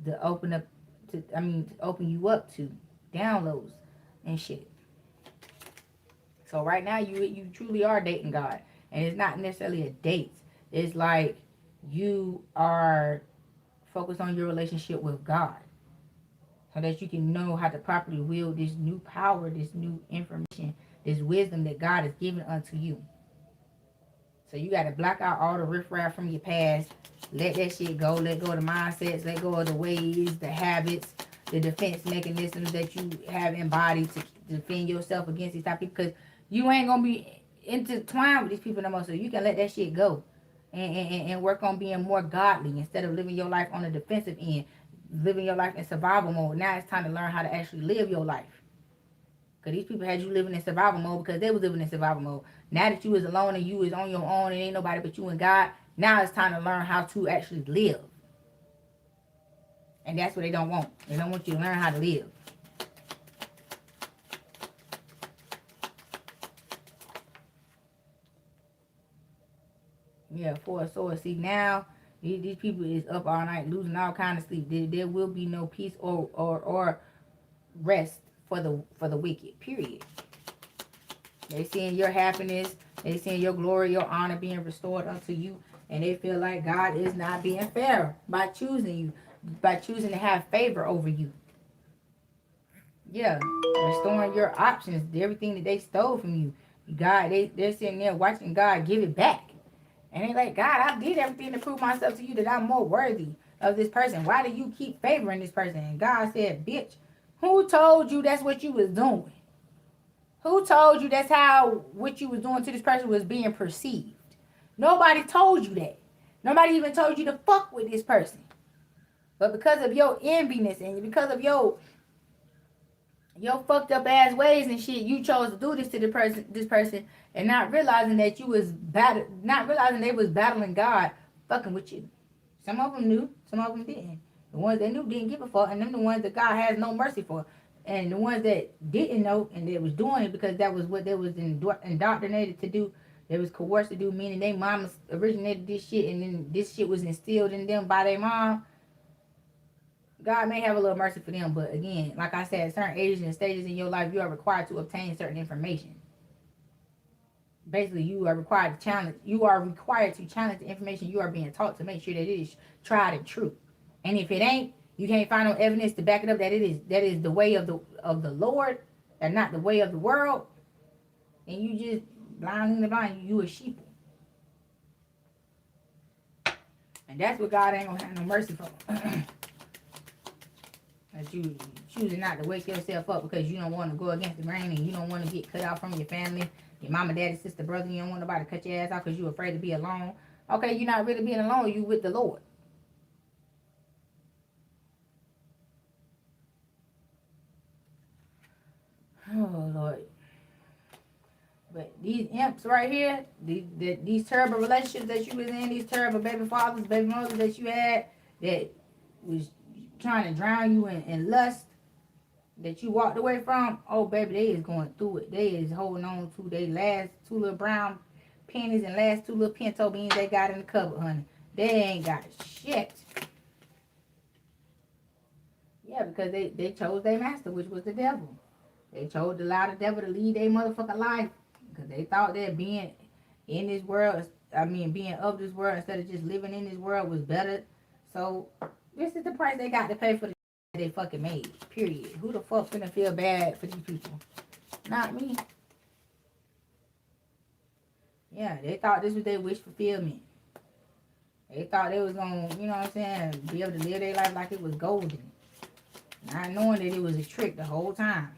to open you up to downloads and shit. So right now you truly are dating God. And it's not necessarily a date. It's like you are focused on your relationship with God, so that you can know how to properly wield this new power, this new information, this wisdom that God has given unto you. So you got to block out all the riffraff from your past. Let that shit go. Let go of the mindsets. Let go of the ways, the habits, the defense mechanisms that you have embodied to defend yourself against these type of people. Because you ain't going to be intertwined with these people no more. So you can let that shit go. and work on being more godly instead of living your life on the defensive end, living your life in survival mode. Now it's time to learn how to actually live your life. Because these people had you living in survival mode because they was living in survival mode. Now that you was alone and you was on your own and ain't nobody but you and God, now it's time to learn how to actually live. And that's what they don't want. They don't want you to learn how to live. Yeah, for a sword. See, now these people is up all night losing all kind of sleep. There will be no peace or rest for the wicked. Period. They seeing your happiness. They seeing your glory, your honor being restored unto you. And they feel like God is not being fair by choosing you. By choosing to have favor over you. Yeah. Restoring your options. Everything that they stole from you. God, they're sitting there watching God give it back. And they like, God, I did everything to prove myself to you that I'm more worthy of this person. Why do you keep favoring this person? And God said, bitch, who told you that's what you was doing? Who told you that's how what you was doing to this person was being perceived? Nobody told you that. Nobody even told you to fuck with this person. But because of your enviness and because of your fucked up ass ways and shit, you chose to do this to this person, and not realizing that you was not realizing they was battling God, fucking with you. Some of them knew, some of them didn't. The ones that knew didn't give a fuck, and them the ones that God has no mercy for. And the ones that didn't know and they was doing it because that was what they was indoctrinated to do. They was coerced to do, meaning they mamas originated this shit, and then this shit was instilled in them by their mom. God may have a little mercy for them, but again, like I said, at certain ages and stages in your life, you are required to obtain certain information. Basically, you are required to challenge. You are required to challenge the information you are being taught to make sure that it is tried and true. And if it ain't, you can't find no evidence to back it up that that is the way of the Lord, and not the way of the world. And you just blind in the blind. You a sheep. And that's what God ain't gonna have no mercy for. That you choosing not to wake yourself up because you don't want to go against the grain and you don't want to get cut out from your family, your mama, daddy, sister, brother. You don't want nobody to cut your ass out because you're afraid to be alone. Okay, you're not really being alone. You with the Lord. Oh, Lord. But these imps right here, these terrible relationships that you was in, these terrible baby fathers, baby mothers that you had that was trying to drown you in lust, that you walked away from, oh baby, they is going through it. They is holding on to their last two little brown pennies and last two little pinto beans they got in the cupboard, honey. They ain't got shit. Yeah, because they chose their master, which was the devil. They chose to allow the devil to lead their motherfucking life because they thought that being in this world, being of this world instead of just living in this world was better. So this is the price they got to pay for the they fucking made. Period. Who the fuck finna feel bad for these people? Not me. Yeah, they thought this was their wish fulfillment. They thought they was gonna, you know what I'm saying, be able to live their life like it was golden. Not knowing that it was a trick the whole time.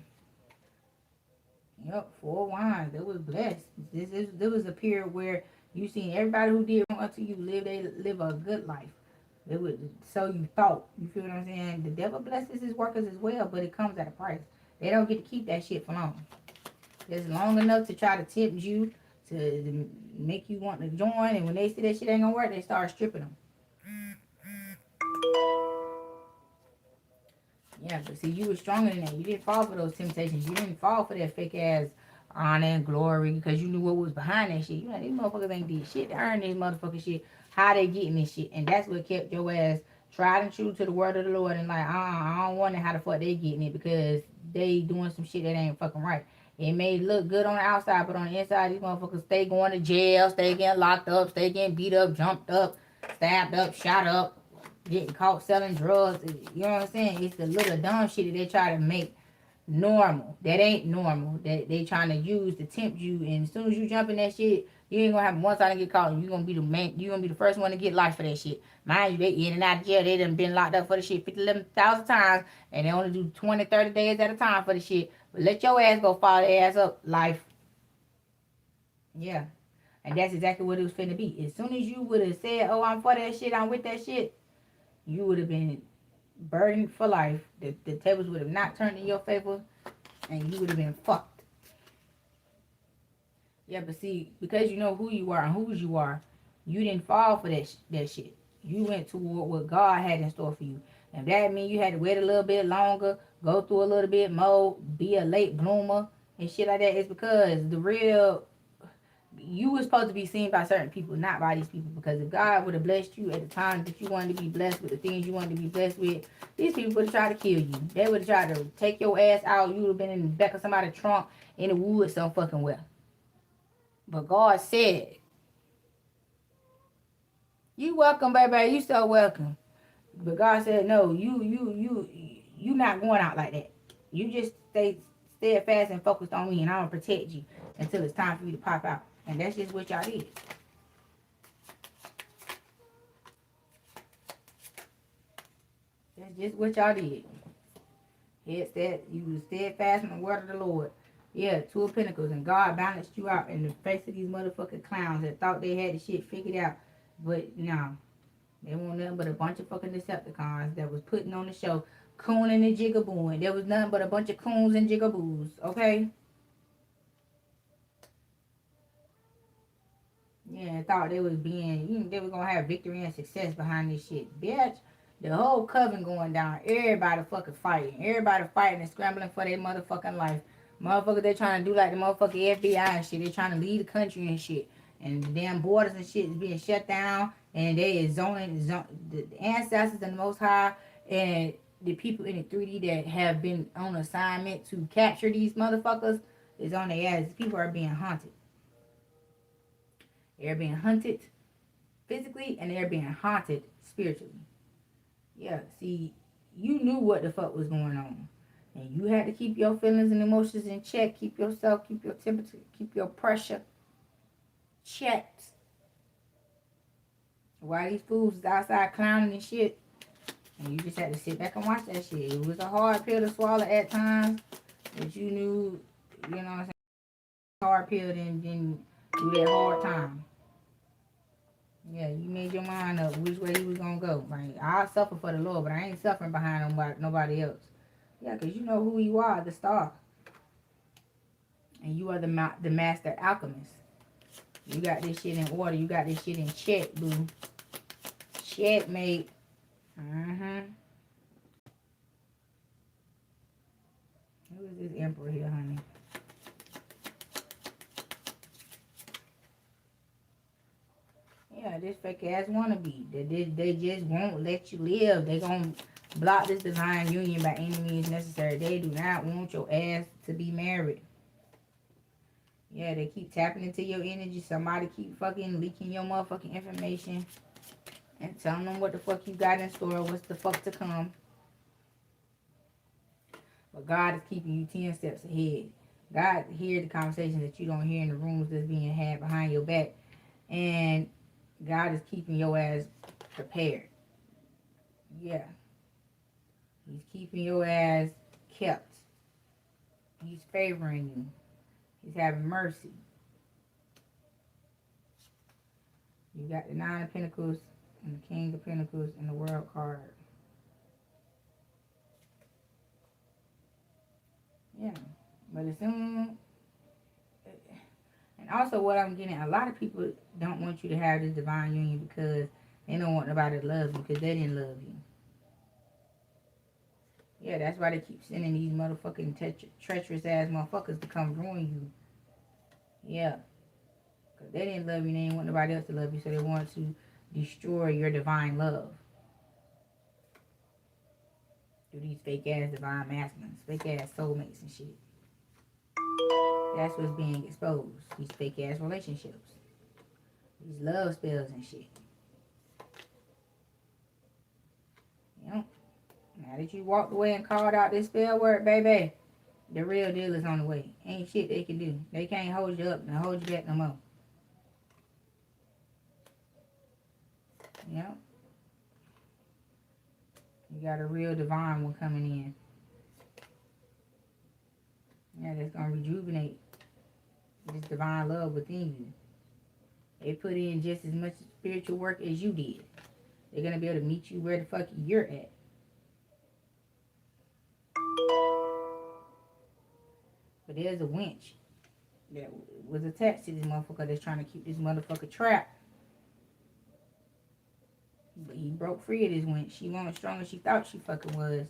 Yep, 4 wines. They was blessed. There was a period where you seen everybody who did wrong unto you live a good life. It would, so you thought. You feel what I'm saying? The devil blesses his workers as well, but it comes at a price. They don't get to keep that shit for long. It's long enough to try to tempt you, to make you want to join, and when they see that shit ain't gonna work, they start stripping them. Yeah, but see, you were stronger than that. You didn't fall for those temptations. You didn't fall for that fake ass honor and glory because you knew what was behind that shit. You know, these motherfuckers ain't did shit to earn this motherfucking shit. How they getting this shit? And that's what kept your ass tried and true to the word of the Lord. And like, I don't wonder how the fuck they getting it because they doing some shit that ain't fucking right. It may look good on the outside, but on the inside, these motherfuckers stay going to jail, stay getting locked up, stay getting beat up, jumped up, stabbed up, shot up, getting caught selling drugs. You know what I'm saying? It's the little dumb shit that they try to make normal. That ain't normal. That they trying to use to tempt you. And as soon as you jump in that shit, you ain't gonna have one time to get caught. You're gonna be the man. You're gonna be the first one to get life for that shit. Mind you, they in and out of jail. They done been locked up for the shit 11,000 times, and they only do 20, 30 days at a time for the shit. But let your ass go follow their ass up, life. Yeah. And that's exactly what it was finna be. As soon as you would have said, oh, I'm for that shit, I'm with that shit, you would have been burdened for life. The tables would have not turned in your favor, and you would have been fucked. Yeah, but see, because you know who you are and whose you are, you didn't fall for that shit. You went toward what God had in store for you. And that means you had to wait a little bit longer, go through a little bit more, be a late bloomer and shit like that. It's because the real, you were supposed to be seen by certain people, not by these people. Because if God would have blessed you at the time that you wanted to be blessed with the things you wanted to be blessed with, these people would have tried to kill you. They would have tried to take your ass out. You would have been in the back of somebody's trunk in the woods some fucking well. But God said, you welcome, baby. You so welcome. But God said, no, you not going out like that. You just stay steadfast and focused on me, and I'm going to protect you until it's time for you to pop out. And that's just what y'all did. That's just what y'all did. It's that you was steadfast in the word of the Lord. Yeah, 2 of Pentacles, and God balanced you out in the face of these motherfucking clowns that thought they had the shit figured out. But no, they weren't nothing but a bunch of fucking Decepticons that was putting on the show, cooning and jigabooing. There was nothing but a bunch of coons and jigaboos, okay? Yeah, thought they was being, they was gonna have victory and success behind this shit. Bitch, the whole coven going down. Everybody fucking fighting. Everybody fighting and scrambling for their motherfucking life. Motherfuckers, they trying to do like the motherfucking FBI and shit. They trying to lead the country and shit. And the damn borders and shit is being shut down. And they is zoning the ancestors and the Most High and the people in the 3D that have been on assignment to capture these motherfuckers is on their ass. People are being haunted. They're being hunted physically and they're being haunted spiritually. Yeah, see, you knew what the fuck was going on. And you had to keep your feelings and emotions in check. Keep yourself, keep your temperature, keep your pressure checked. While these fools is outside clowning and shit. And you just had to sit back and watch that shit. It was a hard pill to swallow at times. But you knew, you know what I'm saying? Hard pill didn't do that hard time. Yeah, you made your mind up which way you was gonna go. Like, I'll suffer for the Lord, but I ain't suffering behind nobody else. Yeah, because you know who you are, the star. And you are the master alchemist. You got this shit in order. You got this shit in check, boo. Checkmate. Mm-hmm. Who is this emperor here, honey? Yeah, this fake ass wannabe. They just won't let you live. They gonna block this divine union by any means necessary. They do not want your ass to be married. Yeah, they keep tapping into your energy. Somebody keep fucking leaking your motherfucking information and telling them what the fuck you got in store, what's the fuck to come. But God is keeping you 10 steps ahead. God hears the conversations that you don't hear in the rooms that's being had behind your back. And God is keeping your ass prepared. Yeah. He's keeping your ass kept. He's favoring you. He's having mercy. You got the 9 of Pentacles and the King of Pentacles and the World card. Yeah. But as soon... And also what I'm getting, a lot of people don't want you to have this divine union because they don't want nobody to love you because they didn't love you. Yeah, that's why they keep sending these motherfucking treacherous ass motherfuckers to come ruin you. Yeah. Because they didn't love you, they didn't want nobody else to love you, so they want to destroy your divine love. Through these fake ass divine masculines, fake ass soulmates and shit. That's what's being exposed. These fake ass relationships. These love spells and shit. Yep. Now that you walked away and called out this spell word, baby, the real deal is on the way. Ain't shit they can do. They can't hold you up and hold you back no more. Yep. You got a real divine one coming in. Yeah, that's going to rejuvenate this divine love within you. They put in just as much spiritual work as you did. They're going to be able to meet you where the fuck you're at. But there's a winch that was attached to this motherfucker that's trying to keep this motherfucker trapped. But he broke free of this winch. She wasn't as strong as she thought she fucking was.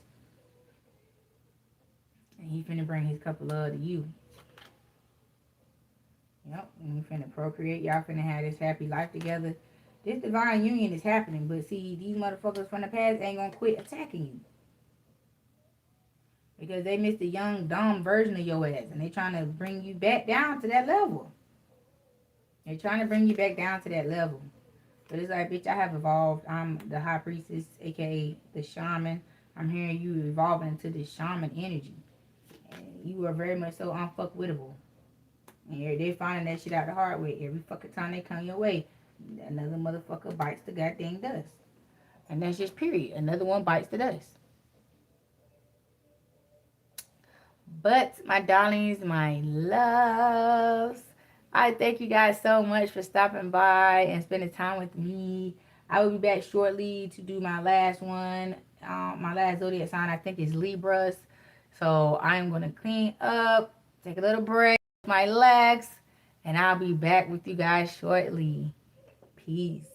And he finna bring his couple of to you. Yep, and we finna procreate. Y'all finna have this happy life together. This divine union is happening. But see, these motherfuckers from the past ain't gonna quit attacking you. Because they missed a young, dumb version of your ass. And they trying to bring you back down to that level. They're trying to bring you back down to that level. But it's like, bitch, I have evolved. I'm the high priestess, a.k.a. the shaman. I'm hearing you evolving into this shaman energy. And you are very much so unfuckwittable. And they're finding that shit out the hard way. Every fucking time they come your way, another motherfucker bites the goddamn dust. And that's just period. Another one bites the dust. But, my darlings, my loves, I thank you guys so much for stopping by and spending time with me. I will be back shortly to do my last one. My last zodiac sign, I think, is Libras. So, I'm going to clean up, take a little break, my legs, and I'll be back with you guys shortly. Peace.